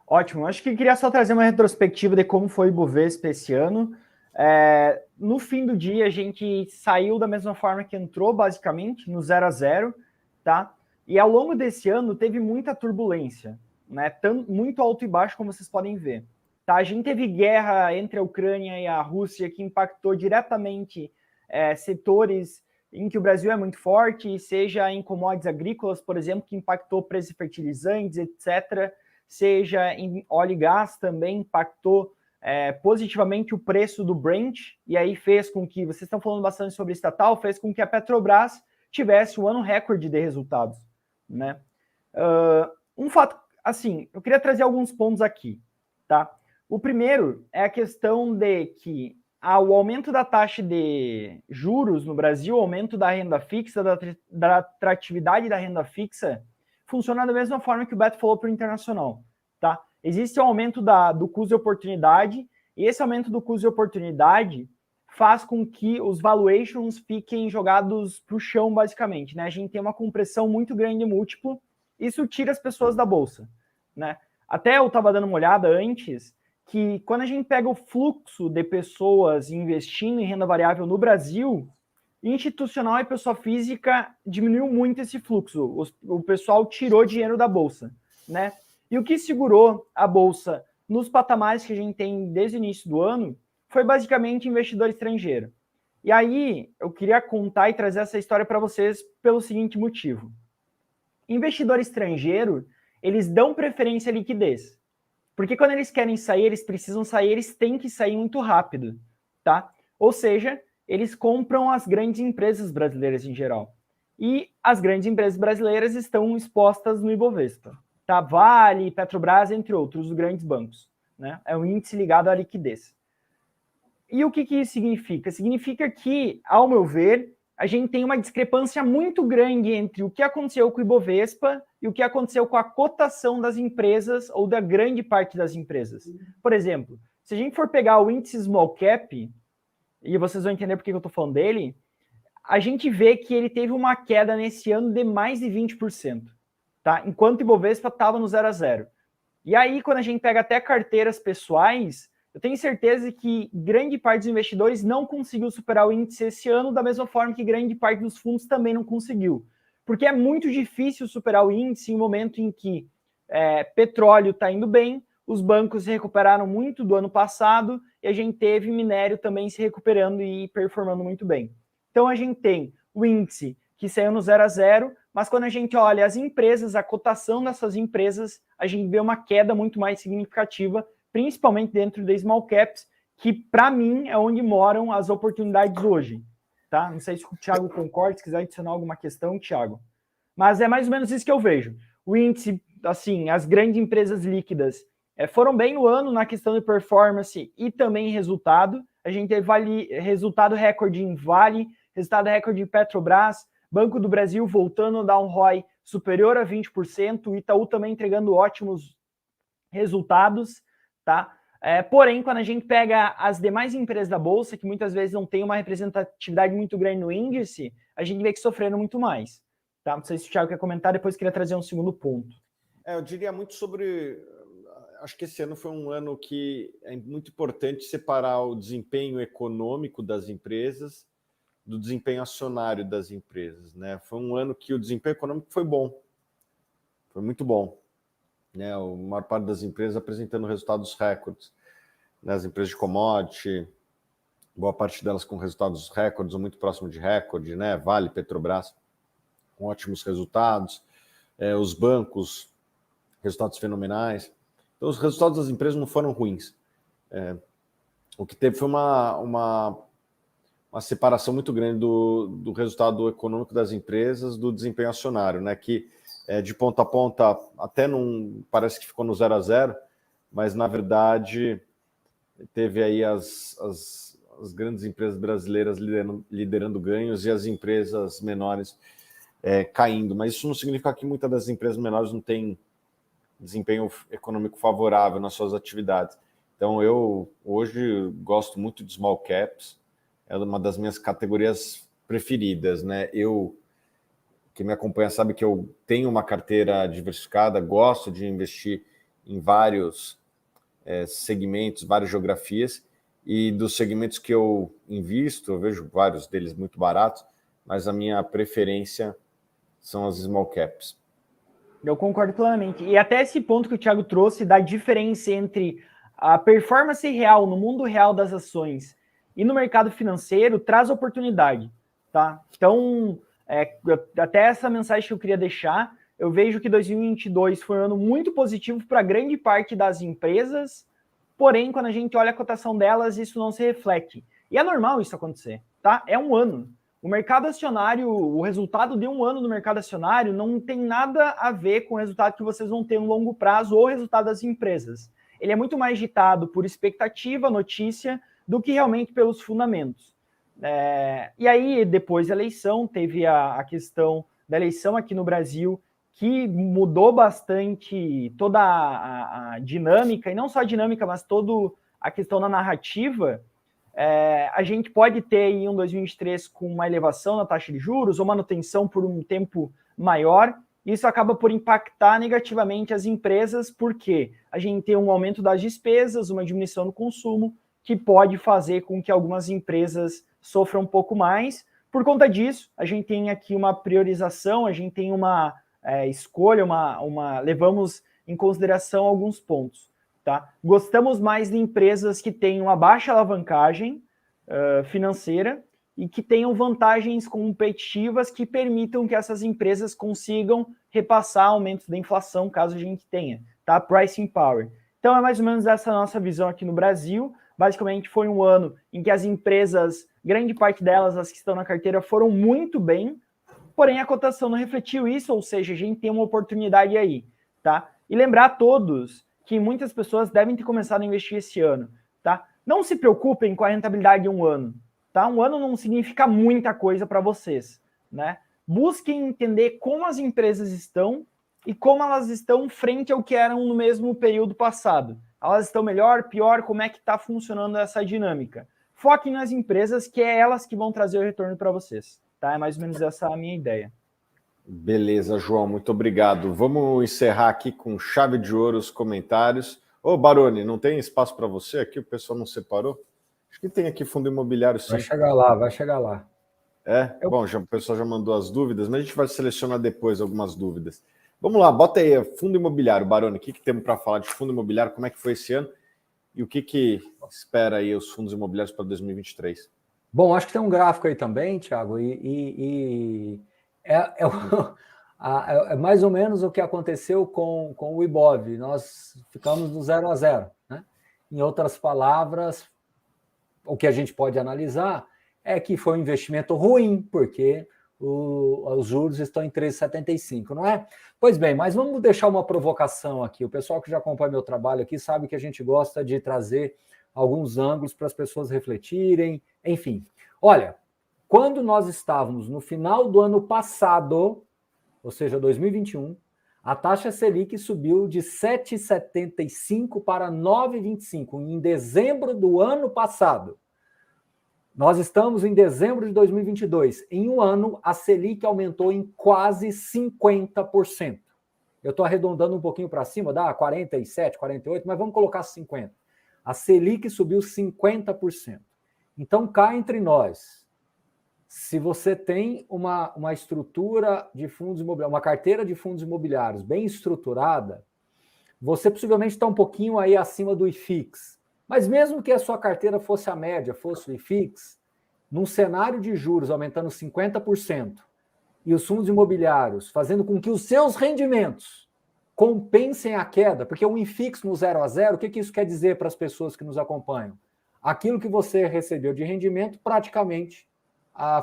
Ótimo. Acho que queria só trazer uma retrospectiva de como foi o Ibovespa esse ano. No fim do dia, a gente saiu da mesma forma que entrou, basicamente, no 0 a 0, tá? E ao longo desse ano, teve muita turbulência, né? Muito alto e baixo, como vocês podem ver. Tá? A gente teve guerra entre a Ucrânia e a Rússia, que impactou diretamente setores em que o Brasil é muito forte, seja em commodities agrícolas, por exemplo, que impactou o preço de fertilizantes, etc., seja em óleo e gás, também impactou positivamente o preço do Brent, e aí fez com que, vocês estão falando bastante sobre estatal, fez com que a Petrobras tivesse um ano recorde de resultados. Né? Um fato, assim, eu queria trazer alguns pontos aqui. Tá? O primeiro é a questão de que o aumento da taxa de juros no Brasil, o aumento da renda fixa, da atratividade da renda fixa, funciona da mesma forma que o Beto falou para o internacional. Tá? Existe um aumento do custo de oportunidade, e esse aumento do custo de oportunidade faz com que os valuations fiquem jogados para o chão, basicamente. Né? A gente tem uma compressão muito grande de múltiplo, isso tira as pessoas da bolsa. Né? Até eu estava dando uma olhada antes, que quando a gente pega o fluxo de pessoas investindo em renda variável no Brasil, institucional e pessoa física diminuiu muito esse fluxo. O pessoal tirou dinheiro da bolsa, né? E o que segurou a bolsa nos patamares que a gente tem desde o início do ano foi basicamente investidor estrangeiro. E aí eu queria contar e trazer essa história para vocês pelo seguinte motivo. Investidor estrangeiro, eles dão preferência à liquidez. Porque quando eles querem sair, eles precisam sair, eles têm que sair muito rápido, tá? Ou seja, eles compram as grandes empresas brasileiras em geral. E as grandes empresas brasileiras estão expostas no Ibovespa, tá? Vale, Petrobras, entre outros, os grandes bancos, né? É um índice ligado à liquidez. E o que isso significa? Significa que, ao meu ver, a gente tem uma discrepância muito grande entre o que aconteceu com o Ibovespa e o que aconteceu com a cotação das empresas ou da grande parte das empresas. Por exemplo, se a gente for pegar o índice Small Cap, e vocês vão entender por que eu estou falando dele, a gente vê que ele teve uma queda nesse ano de mais de 20%, tá? Enquanto o Ibovespa estava no 0 a 0. E aí, quando a gente pega até carteiras pessoais, eu tenho certeza que grande parte dos investidores não conseguiu superar o índice esse ano, da mesma forma que grande parte dos fundos também não conseguiu. Porque é muito difícil superar o índice em um momento em que petróleo está indo bem, os bancos se recuperaram muito do ano passado e a gente teve minério também se recuperando e performando muito bem. Então a gente tem o índice que saiu no 0 a 0, mas quando a gente olha as empresas, a cotação dessas empresas, a gente vê uma queda muito mais significativa, principalmente dentro da small caps, que para mim é onde moram as oportunidades hoje. Tá? Não sei se o Thiago concorda, se quiser adicionar alguma questão, Thiago. Mas é mais ou menos isso que eu vejo. O índice, assim, as grandes empresas líquidas foram bem no ano na questão de performance e também resultado. A gente teve resultado recorde em Vale, resultado recorde em Petrobras, Banco do Brasil voltando a dar um ROI superior a 20%, o Itaú também entregando ótimos resultados, tá? Porém, quando a gente pega as demais empresas da Bolsa, que muitas vezes não tem uma representatividade muito grande no índice, a gente vê que sofreram muito mais. Tá? Não sei se o Thiago quer comentar, depois queria trazer um segundo ponto. Eu diria muito sobre... Acho que esse ano foi um ano que é muito importante separar o desempenho econômico das empresas do desempenho acionário das empresas, né? Foi um ano que o desempenho econômico foi bom, foi muito bom, né? A maior parte das empresas apresentando resultados recordes, né? As empresas de commodity, boa parte delas com resultados recordes ou muito próximo de recorde, né? Vale, Petrobras, com ótimos resultados, os bancos, resultados fenomenais. Então, os resultados das empresas não foram ruins. O que teve foi uma separação muito grande do resultado econômico das empresas do desempenho acionário, né? Que de ponta a ponta até não parece que ficou no 0 a 0, mas na verdade teve aí as grandes empresas brasileiras liderando ganhos e as empresas menores caindo. Mas isso não significa que muitas das empresas menores não têm desempenho econômico favorável nas suas atividades. Então eu hoje gosto muito de small caps, é uma das minhas categorias preferidas, né? Quem me acompanha sabe que eu tenho uma carteira diversificada, gosto de investir em vários segmentos, várias geografias, e dos segmentos que eu invisto, eu vejo vários deles muito baratos, mas a minha preferência são as small caps. Eu concordo plenamente. E até esse ponto que o Thiago trouxe da diferença entre a performance real no mundo real das ações e no mercado financeiro traz oportunidade, tá? Então, até essa mensagem que eu queria deixar, eu vejo que 2022 foi um ano muito positivo para grande parte das empresas, porém, quando a gente olha a cotação delas, isso não se reflete. E é normal isso acontecer, tá? É um ano. O mercado acionário, o resultado de um ano no mercado acionário não tem nada a ver com o resultado que vocês vão ter no longo prazo ou o resultado das empresas. Ele é muito mais ditado por expectativa, notícia, do que realmente pelos fundamentos. E aí, depois da eleição, teve a questão da eleição aqui no Brasil, que mudou bastante toda a dinâmica, e não só a dinâmica, mas toda a questão da narrativa. A gente pode ter aí um 2023 com uma elevação na taxa de juros ou manutenção por um tempo maior. Isso acaba por impactar negativamente as empresas, porque a gente tem um aumento das despesas, uma diminuição no consumo, que pode fazer com que algumas empresas sofram um pouco mais. Por conta disso, a gente tem aqui uma priorização, a gente tem uma escolha, levamos em consideração alguns pontos. Tá? Gostamos mais de empresas que tenham uma baixa alavancagem financeira e que tenham vantagens competitivas que permitam que essas empresas consigam repassar aumentos da inflação, caso a gente tenha, tá? Pricing power. Então é mais ou menos essa nossa visão aqui no Brasil. Basicamente foi um ano em que as empresas, grande parte delas, as que estão na carteira, foram muito bem, porém a cotação não refletiu isso, ou seja, a gente tem uma oportunidade aí, tá? E lembrar a todos que muitas pessoas devem ter começado a investir esse ano, tá? Não se preocupem com a rentabilidade de um ano, tá? Um ano não significa muita coisa para vocês, né? Busquem entender como as empresas estão e como elas estão frente ao que eram no mesmo período passado. Elas estão melhor, pior, como é que está funcionando essa dinâmica? Foquem nas empresas, que é elas que vão trazer o retorno para vocês, tá? É mais ou menos essa a minha ideia. Beleza, João, muito obrigado. Vamos encerrar aqui com chave de ouro os comentários. Ô, Baroni, não tem espaço para você aqui? O pessoal não separou? Acho que tem aqui fundo imobiliário, sim. Vai chegar lá, vai chegar lá. Bom, o pessoal já mandou as dúvidas, mas a gente vai selecionar depois algumas dúvidas. Vamos lá, bota aí, fundo imobiliário, Baroni, o que temos para falar de fundo imobiliário, como é que foi esse ano e o que espera aí os fundos imobiliários para 2023? Bom, acho que tem um gráfico aí também, Thiago, é mais ou menos o que aconteceu com o Ibov. Nós ficamos no 0-0, né? Em outras palavras, o que a gente pode analisar é que foi um investimento ruim, porque os juros estão em 3,75, não é? Pois bem, mas vamos deixar uma provocação aqui. O pessoal que já acompanha meu trabalho aqui sabe que a gente gosta de trazer alguns ângulos para as pessoas refletirem, enfim. Olha, quando nós estávamos no final do ano passado, ou seja, 2021, a taxa Selic subiu de 7,75 para 9,25 em dezembro do ano passado. Nós estamos em dezembro de 2022. Em um ano, a Selic aumentou em quase 50%. Eu estou arredondando um pouquinho para cima, dá 47, 48, mas vamos colocar 50%. A Selic subiu 50%. Então, cá entre nós, se você tem uma estrutura de fundos imobiliários, uma carteira de fundos imobiliários bem estruturada, você possivelmente está um pouquinho aí acima do IFIX. Mas mesmo que a sua carteira fosse a média, fosse o IFIX, num cenário de juros aumentando 50% e os fundos imobiliários fazendo com que os seus rendimentos compensem a queda, porque um IFIX no 0-0, o que isso quer dizer para as pessoas que nos acompanham? Aquilo que você recebeu de rendimento praticamente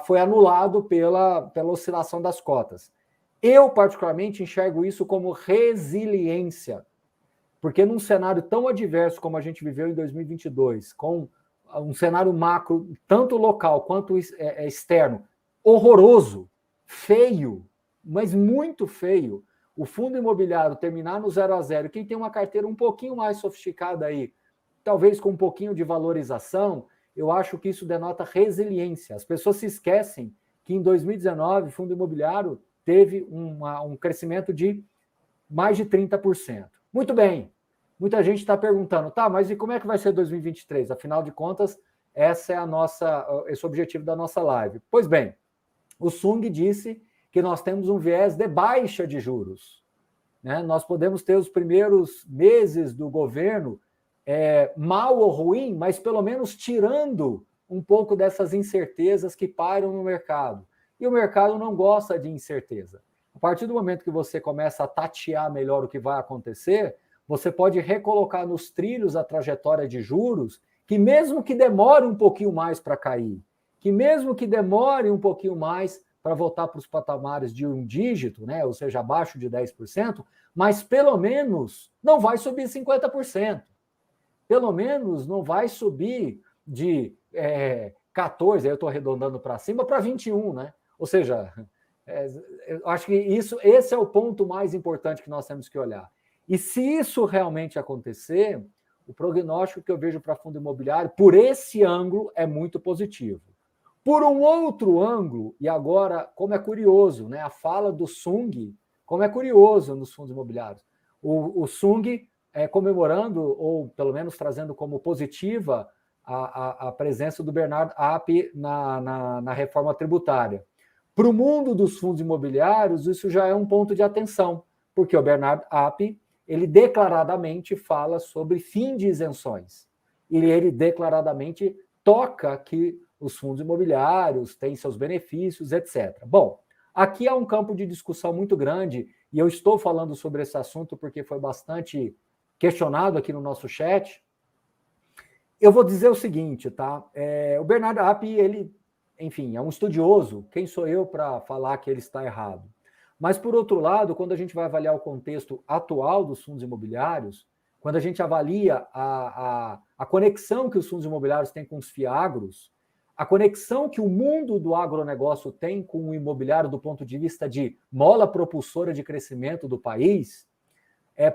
foi anulado pela oscilação das cotas. Eu, particularmente, enxergo isso como resiliência, porque num cenário tão adverso como a gente viveu em 2022, com um cenário macro, tanto local quanto externo, horroroso, feio, mas muito feio, o fundo imobiliário terminar no 0-0, quem tem uma carteira um pouquinho mais sofisticada aí, talvez com um pouquinho de valorização, eu acho que isso denota resiliência. As pessoas se esquecem que em 2019 o fundo imobiliário teve um crescimento de mais de 30%. Muito bem, muita gente está perguntando, tá, mas e como é que vai ser 2023? Afinal de contas, esse é o objetivo da nossa live. Pois bem, o Sung disse que nós temos um viés de baixa de juros, né? Nós podemos ter os primeiros meses do governo mal ou ruim, mas pelo menos tirando um pouco dessas incertezas que pairam no mercado. E o mercado não gosta de incerteza. A partir do momento que você começa a tatear melhor o que vai acontecer, você pode recolocar nos trilhos a trajetória de juros, que mesmo que demore um pouquinho mais para cair, que mesmo que demore um pouquinho mais para voltar para os patamares de um dígito, né, ou seja, abaixo de 10%, mas pelo menos não vai subir 50%. Pelo menos não vai subir de 14, aí eu estou arredondando para cima, para 21, né? Ou seja, eu acho que esse é o ponto mais importante que nós temos que olhar. E se isso realmente acontecer, o prognóstico que eu vejo para fundo imobiliário, por esse ângulo, é muito positivo. Por um outro ângulo, e agora, como é curioso, né? A fala do Sung, como é curioso nos fundos imobiliários. O Sung comemorando, ou pelo menos trazendo como positiva, a presença do Bernard App na reforma tributária. Para o mundo dos fundos imobiliários, isso já é um ponto de atenção, porque o Bernard App, ele declaradamente fala sobre fim de isenções. E ele declaradamente toca que os fundos imobiliários têm seus benefícios, etc. Bom, aqui há um campo de discussão muito grande, e eu estou falando sobre esse assunto porque foi bastante questionado aqui no nosso chat. Eu vou dizer o seguinte, tá? O Bernard App, ele, enfim, é um estudioso. Quem sou eu para falar que ele está errado? Mas, por outro lado, quando a gente vai avaliar o contexto atual dos fundos imobiliários, quando a gente avalia a conexão que os fundos imobiliários têm com os FIAGROS, a conexão que o mundo do agronegócio tem com o imobiliário do ponto de vista de mola propulsora de crescimento do país,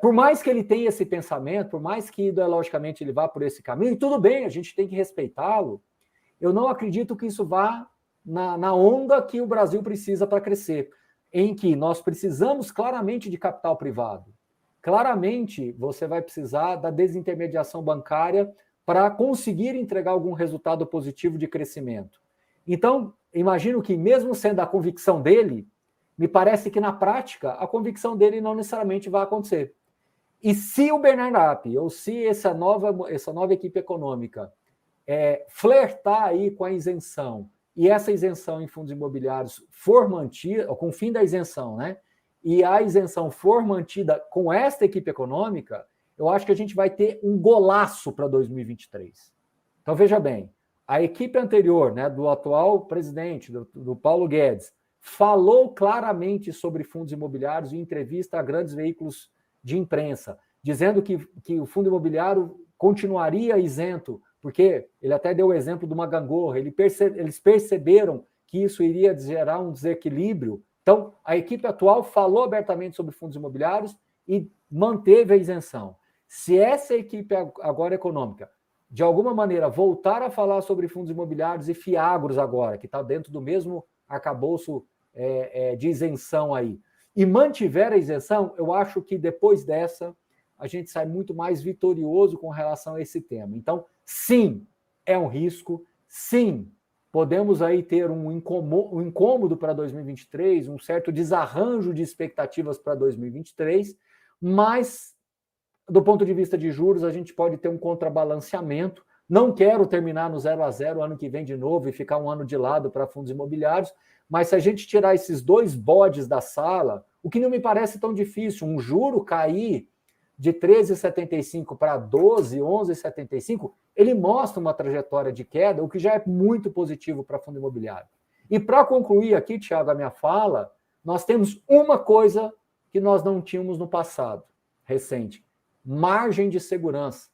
por mais que ele tenha esse pensamento, por mais que ideologicamente ele vá por esse caminho, e tudo bem, a gente tem que respeitá-lo, eu não acredito que isso vá na onda que o Brasil precisa para crescer, em que nós precisamos claramente de capital privado. claramente você vai precisar da desintermediação bancária para conseguir entregar algum resultado positivo de crescimento. Então, imagino que, mesmo sendo a convicção dele, me parece que, na prática, a convicção dele não necessariamente vai acontecer. E se o Bernard App, ou se essa nova equipe econômica flertar aí com a isenção, e essa isenção em fundos imobiliários for mantida, com o fim da isenção, né? E a isenção for mantida com esta equipe econômica, eu acho que a gente vai ter um golaço para 2023. Então, veja bem, a equipe anterior, né, do atual presidente, do Paulo Guedes, falou claramente sobre fundos imobiliários em entrevista a grandes veículos de imprensa, dizendo que o fundo imobiliário continuaria isento, porque ele até deu o exemplo de uma gangorra, eles perceberam que isso iria gerar um desequilíbrio. Então, a equipe atual falou abertamente sobre fundos imobiliários e manteve a isenção. Se essa equipe agora econômica, de alguma maneira, voltar a falar sobre fundos imobiliários e fiagros agora, que está dentro do mesmo arcabouço de isenção aí, e mantiver a isenção, eu acho que depois dessa, a gente sai muito mais vitorioso com relação a esse tema. Então, sim, é um risco, sim, podemos aí ter um incômodo para 2023, um certo desarranjo de expectativas para 2023, mas, do ponto de vista de juros, a gente pode ter um contrabalanceamento. Não quero terminar no 0-0 ano que vem de novo e ficar um ano de lado para fundos imobiliários, mas se a gente tirar esses dois bodes da sala, o que não me parece tão difícil, um juro cair de 13,75 para 12, 11,75, ele mostra uma trajetória de queda, o que já é muito positivo para fundo imobiliário. E para concluir aqui, Thiago, a minha fala, nós temos uma coisa que nós não tínhamos no passado recente: margem de segurança.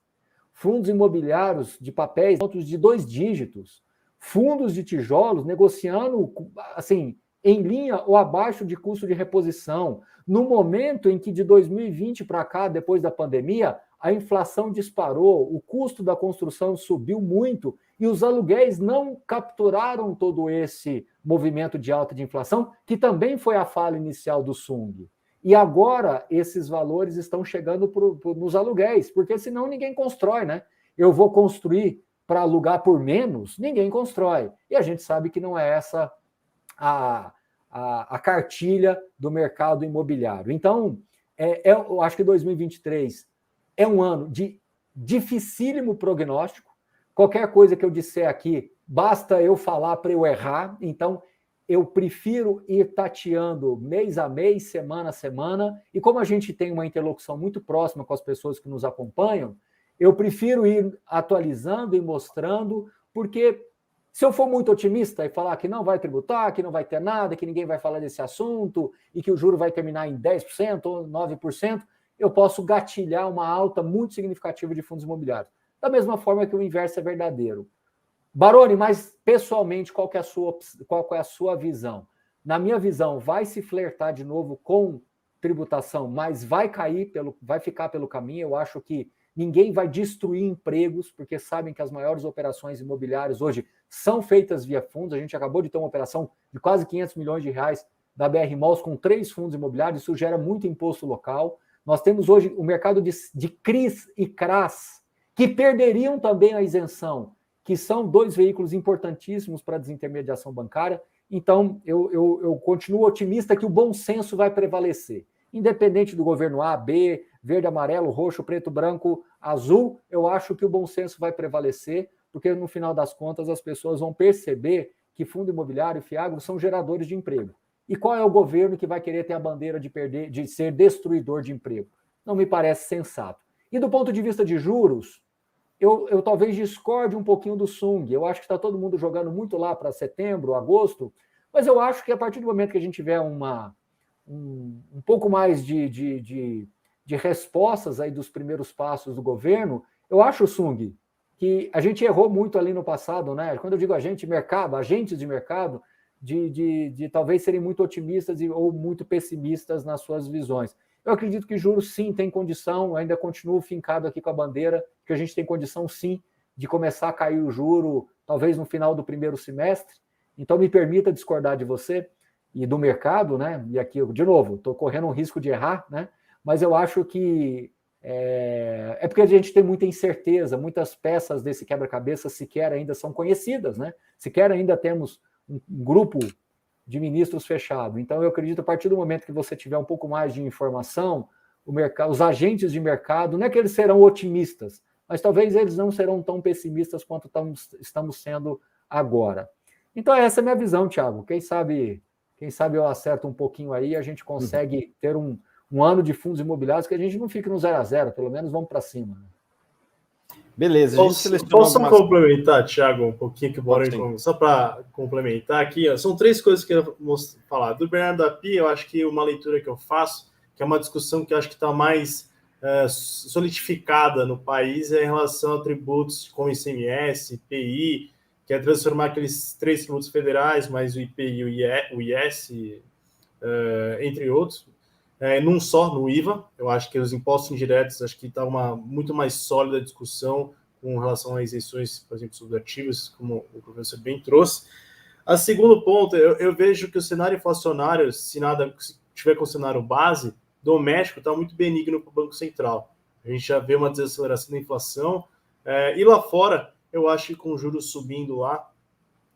Fundos imobiliários de papéis de 2 dígitos, fundos de tijolos negociando assim, em linha ou abaixo de custo de reposição, no momento em que de 2020 para cá, depois da pandemia, a inflação disparou, o custo da construção subiu muito e os aluguéis não capturaram todo esse movimento de alta de inflação, que também foi a fala inicial do Sung. E agora esses valores estão chegando nos aluguéis, porque senão ninguém constrói, né? Eu vou construir para alugar por menos, ninguém constrói. E a gente sabe que não é essa a cartilha do mercado imobiliário. Então, eu acho que 2023 é um ano de dificílimo prognóstico. Qualquer coisa que eu disser aqui, basta eu falar para eu errar. Então, eu prefiro ir tateando mês a mês, semana a semana. E como a gente tem uma interlocução muito próxima com as pessoas que nos acompanham, eu prefiro ir atualizando e mostrando, porque se eu for muito otimista e falar que não vai tributar, que não vai ter nada, que ninguém vai falar desse assunto e que o juro vai terminar em 10% ou 9%, eu posso gatilhar uma alta muito significativa de fundos imobiliários. Da mesma forma que o inverso é verdadeiro. Baroni, mas pessoalmente, qual é a sua visão? Na minha visão, vai se flertar de novo com tributação, mas vai ficar pelo caminho. Eu acho que ninguém vai destruir empregos, porque sabem que as maiores operações imobiliárias hoje são feitas via fundos. A gente acabou de ter uma operação de quase 500 milhões de reais da BR Malls com 3 fundos imobiliários, isso gera muito imposto local. Nós temos hoje o mercado de CRIs e CRAs, que perderiam também a isenção, que são 2 veículos importantíssimos para a desintermediação bancária. Então, eu continuo otimista que o bom senso vai prevalecer. Independente do governo A, B, verde, amarelo, roxo, preto, branco, azul, eu acho que o bom senso vai prevalecer, porque no final das contas as pessoas vão perceber que fundo imobiliário e fiagro são geradores de emprego. E qual é o governo que vai querer ter a bandeira de ser destruidor de emprego? Não me parece sensato. E do ponto de vista de juros, eu talvez discorde um pouquinho do Sung. Eu acho que está todo mundo jogando muito lá para setembro, agosto, mas eu acho que a partir do momento que a gente tiver um pouco mais de respostas aí dos primeiros passos do governo, eu acho, Sung, que a gente errou muito ali no passado, né? Quando eu digo agentes de mercado, de talvez serem muito otimistas ou muito pessimistas nas suas visões. Eu acredito que juros, sim, tem condição, ainda continuo fincado aqui com a bandeira, que a gente tem condição, sim, de começar a cair o juro, talvez no final do primeiro semestre. Então, me permita discordar de você e do mercado, né? E aqui, de novo, estou correndo um risco de errar, né? mas eu acho que é porque a gente tem muita incerteza, muitas peças desse quebra-cabeça sequer ainda são conhecidas, né? Sequer ainda temos um grupo de ministros fechado. Então, eu acredito que a partir do momento que você tiver um pouco mais de informação, os agentes de mercado, não é que eles serão otimistas, mas talvez eles não serão tão pessimistas quanto estamos sendo agora. Então, essa é a minha visão, Thiago. Quem sabe eu acerto um pouquinho aí, a gente consegue ter um ano de fundos imobiliários que a gente não fique no 0-0, pelo menos vamos para cima. Né? Beleza, a gente selecionou posso complementar, Thiago, um pouquinho que o Baroni, só para complementar aqui, ó, são 3 coisas que eu vou falar. Do Bernardo Api, eu acho que uma leitura que eu faço, que é uma discussão que eu acho que está mais solidificada no país, é em relação a tributos como ICMS, IPI, que é transformar aqueles 3 tributos federais, mais o IPI e o IS, entre outros, num só, no IVA. Eu acho que os impostos indiretos, acho que está uma muito mais sólida discussão com relação a isenções, por exemplo, sobre ativos, como o professor bem trouxe. A segundo ponto, eu vejo que o cenário inflacionário, se tiver com o cenário base, doméstico, está muito benigno para o Banco Central. A gente já vê uma desaceleração da inflação, e lá fora, eu acho que com juros subindo lá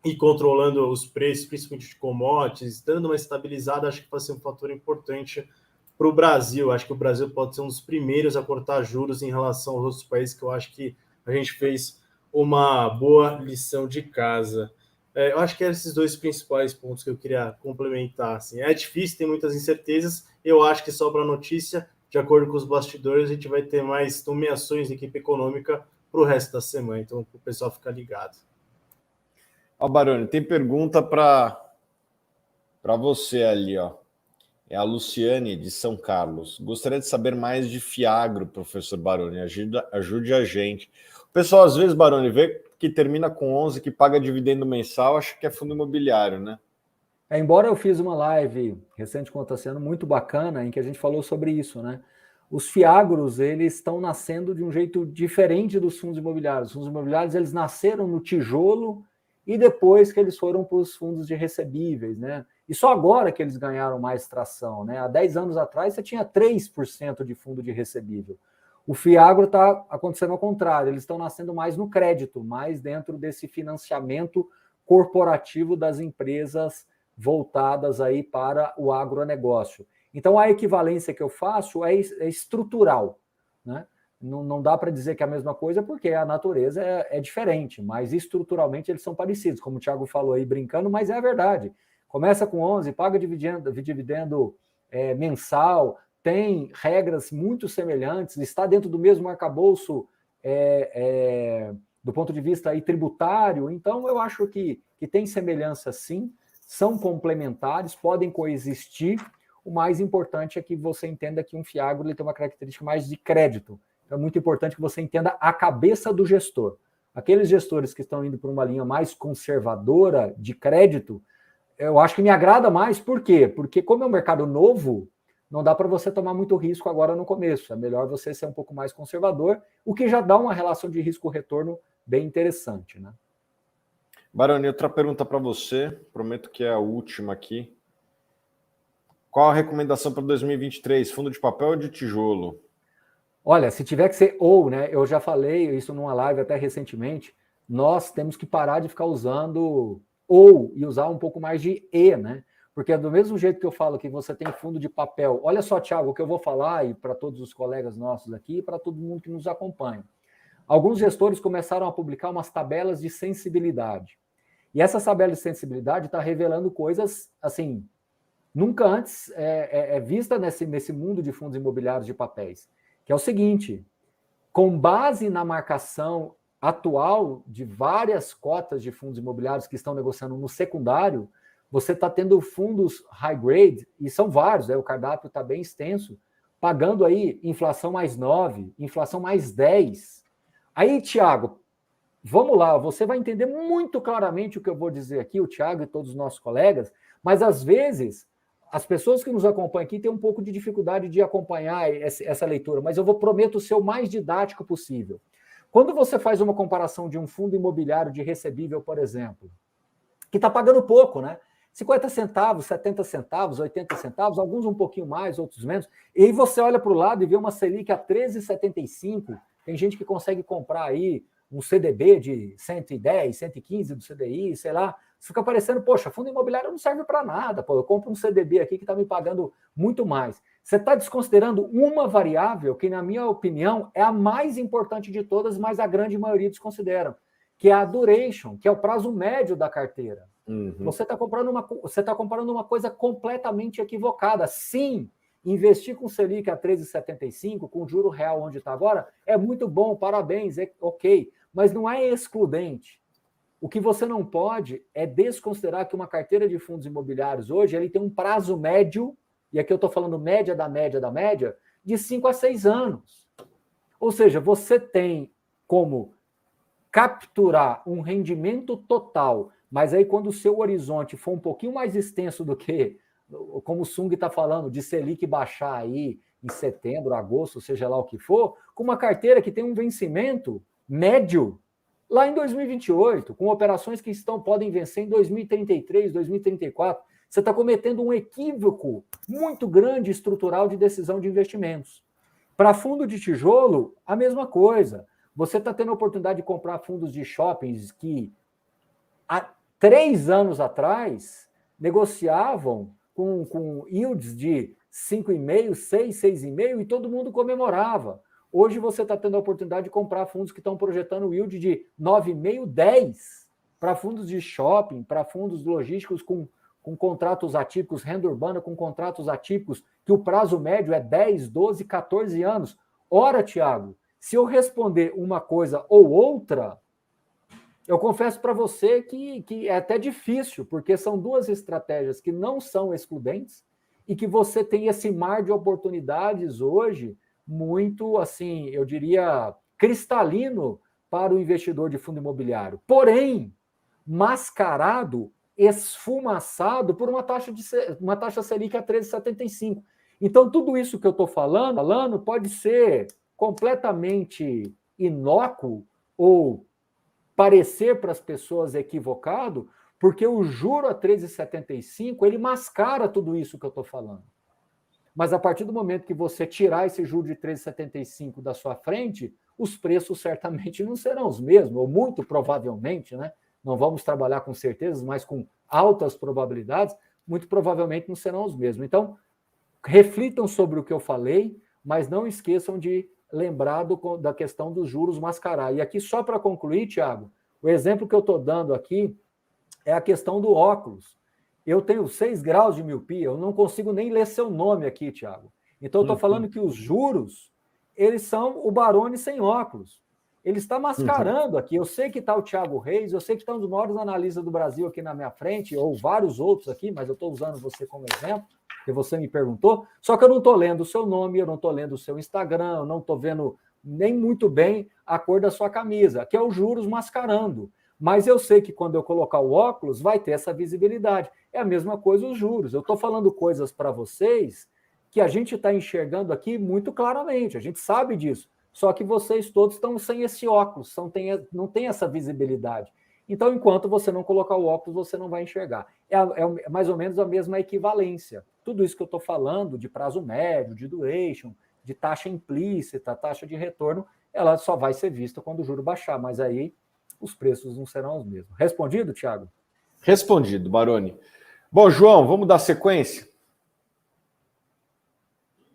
e controlando os preços, principalmente de commodities, dando uma estabilizada, acho que vai ser um fator importante para o Brasil. Acho que o Brasil pode ser um dos primeiros a cortar juros em relação aos outros países, que eu acho que a gente fez uma boa lição de casa. Eu acho que eram esses 2 principais pontos que eu queria complementar. Assim. É difícil, tem muitas incertezas. Eu acho que só para notícia, de acordo com os bastidores, a gente vai ter mais nomeações de equipe econômica para o resto da semana. Então, o pessoal ficar ligado. Ó, Baroni, tem pergunta para você ali, ó. É a Luciane, de São Carlos. Gostaria de saber mais de Fiagro, professor Baroni. Ajude a gente. O pessoal, às vezes, Baroni, vê que termina com 11, que paga dividendo mensal, acha que é fundo imobiliário, né? Embora eu fiz uma live recente com o Tassiano muito bacana, em que a gente falou sobre isso, né? Os Fiagros, eles estão nascendo de um jeito diferente dos fundos imobiliários. Os fundos imobiliários, eles nasceram no tijolo e depois que eles foram para os fundos de recebíveis, né? E só agora que eles ganharam mais tração, né? Há 10 anos atrás, você tinha 3% de fundo de recebível. O Fiagro está acontecendo ao contrário, eles estão nascendo mais no crédito, mais dentro desse financiamento corporativo das empresas voltadas aí para o agronegócio. Então, a equivalência que eu faço é estrutural, né? Não dá para dizer que é a mesma coisa, porque a natureza é diferente, mas estruturalmente eles são parecidos, como o Thiago falou aí brincando, mas é a verdade. Começa com 11, paga dividendo mensal, tem regras muito semelhantes, está dentro do mesmo arcabouço do ponto de vista aí, tributário. Então, eu acho que tem semelhança sim, são complementares, podem coexistir. O mais importante é que você entenda que um Fiagro ele tem uma característica mais de crédito. Então, é muito importante que você entenda a cabeça do gestor. Aqueles gestores que estão indo para uma linha mais conservadora de crédito, eu acho que me agrada mais. Por quê? Porque como é um mercado novo, não dá para você tomar muito risco agora no começo. É melhor você ser um pouco mais conservador, o que já dá uma relação de risco-retorno bem interessante, né? Baroni, outra pergunta para você, prometo que é a última aqui. Qual a recomendação para 2023? Fundo de papel ou de tijolo? Olha, se tiver que ser ou, né? Eu já falei isso numa live até recentemente, nós temos que parar de ficar usando ou e usar um pouco mais de e, né? Porque do mesmo jeito que eu falo que você tem fundo de papel, olha só, Thiago, o que eu vou falar, e para todos os colegas nossos aqui, e para todo mundo que nos acompanha. Alguns gestores começaram a publicar umas tabelas de sensibilidade. E essa tabela de sensibilidade está revelando coisas, assim, nunca antes vista nesse mundo de fundos imobiliários de papéis. Que é o seguinte, com base na marcação atual de várias cotas de fundos imobiliários que estão negociando no secundário, você está tendo fundos high grade, e são vários, o cardápio está bem extenso, pagando aí inflação mais 9, inflação mais 10. Aí, Thiago, vamos lá, você vai entender muito claramente o que eu vou dizer aqui, o Thiago e todos os nossos colegas, mas às vezes as pessoas que nos acompanham aqui têm um pouco de dificuldade de acompanhar essa leitura, mas eu prometo ser o mais didático possível. Quando você faz uma comparação de um fundo imobiliário de recebível, por exemplo, que está pagando pouco, né? 50 centavos, 70 centavos, 80 centavos, alguns um pouquinho mais, outros menos. E aí você olha para o lado e vê uma Selic a 13,75. Tem gente que consegue comprar aí um CDB de 110, 115 do CDI, sei lá. Você fica parecendo, poxa, fundo imobiliário não serve para nada. Pô, eu compro um CDB aqui que está me pagando muito mais. Você está desconsiderando uma variável que, na minha opinião, é a mais importante de todas, mas a grande maioria desconsideram, que é a duration, que é o prazo médio da carteira. Uhum. Você está comparando uma coisa completamente equivocada. Sim, investir com Selic a 13,75, com o juro real onde está agora, é muito bom, parabéns, é ok, mas não é excludente. O que você não pode é desconsiderar que uma carteira de fundos imobiliários hoje ele tem um prazo médio, e aqui eu estou falando média da média da média, de 5 a 6 anos. Ou seja, você tem como capturar um rendimento total, mas aí quando o seu horizonte for um pouquinho mais extenso do que, como o Sung está falando, de Selic baixar aí em setembro, agosto, seja lá o que for, com uma carteira que tem um vencimento médio lá em 2028, com operações que podem vencer em 2033, 2034, você está cometendo um equívoco muito grande estrutural de decisão de investimentos. Para fundo de tijolo, a mesma coisa. Você está tendo a oportunidade de comprar fundos de shoppings que há 3 anos atrás negociavam com yields de 5,5%, 6%, 6,5% e todo mundo comemorava. Hoje você está tendo a oportunidade de comprar fundos que estão projetando yield de 9,5%, 10% para fundos de shopping, para fundos logísticos com contratos atípicos, renda urbana com contratos atípicos, que o prazo médio é 10, 12, 14 anos. Ora, Thiago, se eu responder uma coisa ou outra, eu confesso para você que é até difícil, porque são duas estratégias que não são excludentes e que você tem esse mar de oportunidades hoje muito, assim, eu diria, cristalino para o investidor de fundo imobiliário. Porém, mascarado, esfumaçado por uma taxa Selic a 13,75. Então, tudo isso que eu estou falando pode ser completamente inócuo ou parecer para as pessoas equivocado, porque o juro a 13,75, ele mascara tudo isso que eu estou falando. Mas a partir do momento que você tirar esse juro de 13,75 da sua frente, os preços certamente não serão os mesmos, ou muito provavelmente, né? Não vamos trabalhar com certezas, mas com altas probabilidades, muito provavelmente não serão os mesmos. Então, reflitam sobre o que eu falei, mas não esqueçam de lembrar da questão dos juros mascarar. E aqui, só para concluir, Thiago, o exemplo que eu estou dando aqui é a questão do óculos. Eu tenho 6 graus de miopia, eu não consigo nem ler seu nome aqui, Thiago. Então, eu estou falando que os juros, eles são o Baroni sem óculos. Ele está mascarando aqui. Eu sei que está o Thiago Reis, eu sei que está um dos maiores analistas do Brasil aqui na minha frente, ou vários outros aqui, mas eu estou usando você como exemplo, que você me perguntou. Só que eu não estou lendo o seu nome, eu não estou lendo o seu Instagram, eu não estou vendo nem muito bem a cor da sua camisa, que é os juros mascarando. Mas eu sei que quando eu colocar o óculos, vai ter essa visibilidade. É a mesma coisa os juros. Eu estou falando coisas para vocês que a gente está enxergando aqui muito claramente, a gente sabe disso. Só que vocês todos estão sem esse óculos, não tem essa visibilidade. Então, enquanto você não colocar o óculos, você não vai enxergar. É mais ou menos a mesma equivalência. Tudo isso que eu estou falando, de prazo médio, de duration, de taxa implícita, taxa de retorno, ela só vai ser vista quando o juro baixar, mas aí os preços não serão os mesmos. Respondido, Thiago? Respondido, Baroni. Bom, João, vamos dar sequência?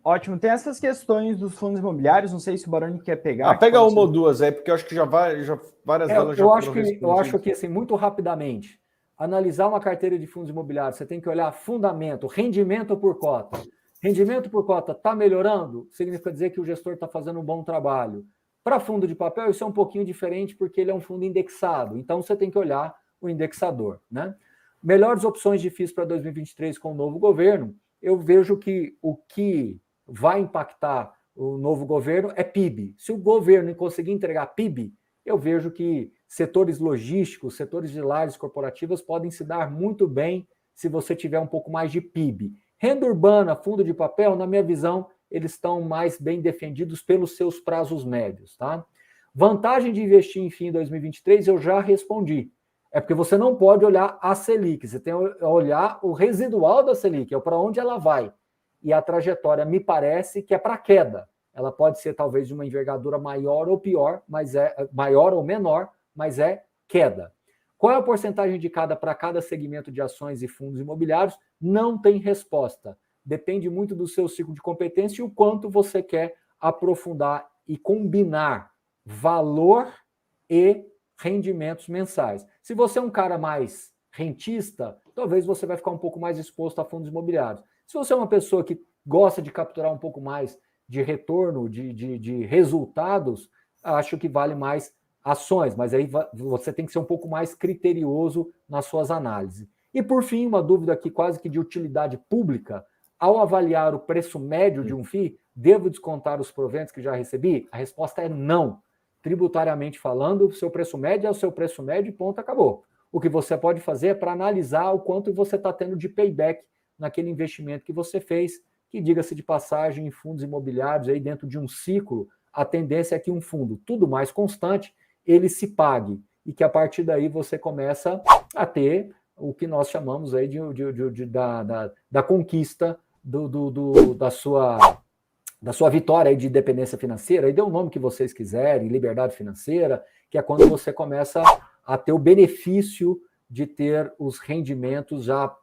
Ótimo. Tem essas questões dos fundos imobiliários, não sei se o Baroni quer pegar. Pega uma ou duas aí, porque eu acho que várias delas já foram respondidas. Eu acho que, assim, muito rapidamente, analisar uma carteira de fundos imobiliários, você tem que olhar fundamento, rendimento por cota. Rendimento por cota está melhorando? Significa dizer que o gestor está fazendo um bom trabalho. Para fundo de papel, isso é um pouquinho diferente, porque ele é um fundo indexado. Então, você tem que olhar o indexador, né? Melhores opções de FIIs para 2023 com o novo governo, eu vejo que o que vai impactar o novo governo é PIB. Se o governo conseguir entregar PIB, eu vejo que setores logísticos, setores de lajes corporativas podem se dar muito bem se você tiver um pouco mais de PIB. Renda urbana, fundo de papel, na minha visão, eles estão mais bem defendidos pelos seus prazos médios, tá? Vantagem de investir em FII em 2023, eu já respondi. É porque você não pode olhar a Selic, você tem que olhar o residual da Selic, é para onde ela vai. E a trajetória me parece que é para queda. Ela pode ser talvez de uma envergadura maior ou pior, mas é maior ou menor, mas é queda. Qual é a porcentagem indicada para cada segmento de ações e fundos imobiliários? Não tem resposta. Depende muito do seu ciclo de competência e o quanto você quer aprofundar e combinar valor e rendimentos mensais. Se você é um cara mais rentista, talvez você vai ficar um pouco mais exposto a fundos imobiliários. Se você é uma pessoa que gosta de capturar um pouco mais de retorno, de resultados, acho que vale mais ações, mas aí você tem que ser um pouco mais criterioso nas suas análises. E, por fim, uma dúvida aqui quase que de utilidade pública. Ao avaliar o preço médio de um FII, devo descontar os proventos que já recebi? A resposta é não. Tributariamente falando, o seu preço médio é o seu preço médio e ponto, acabou. O que você pode fazer é para analisar o quanto você está tendo de payback naquele investimento que você fez, que, diga-se de passagem, em fundos imobiliários, aí dentro de um ciclo, a tendência é que um fundo tudo mais constante, ele se pague, e que a partir daí você começa a ter o que nós chamamos aí da conquista da sua vitória aí de independência financeira, e dê o nome que vocês quiserem, liberdade financeira, que é quando você começa a ter o benefício de ter os rendimentos já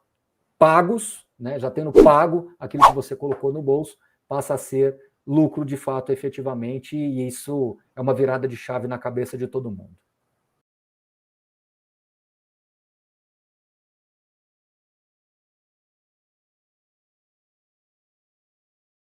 pagos, né, já tendo pago aquilo que você colocou no bolso, passa a ser lucro de fato efetivamente, e isso é uma virada de chave na cabeça de todo mundo.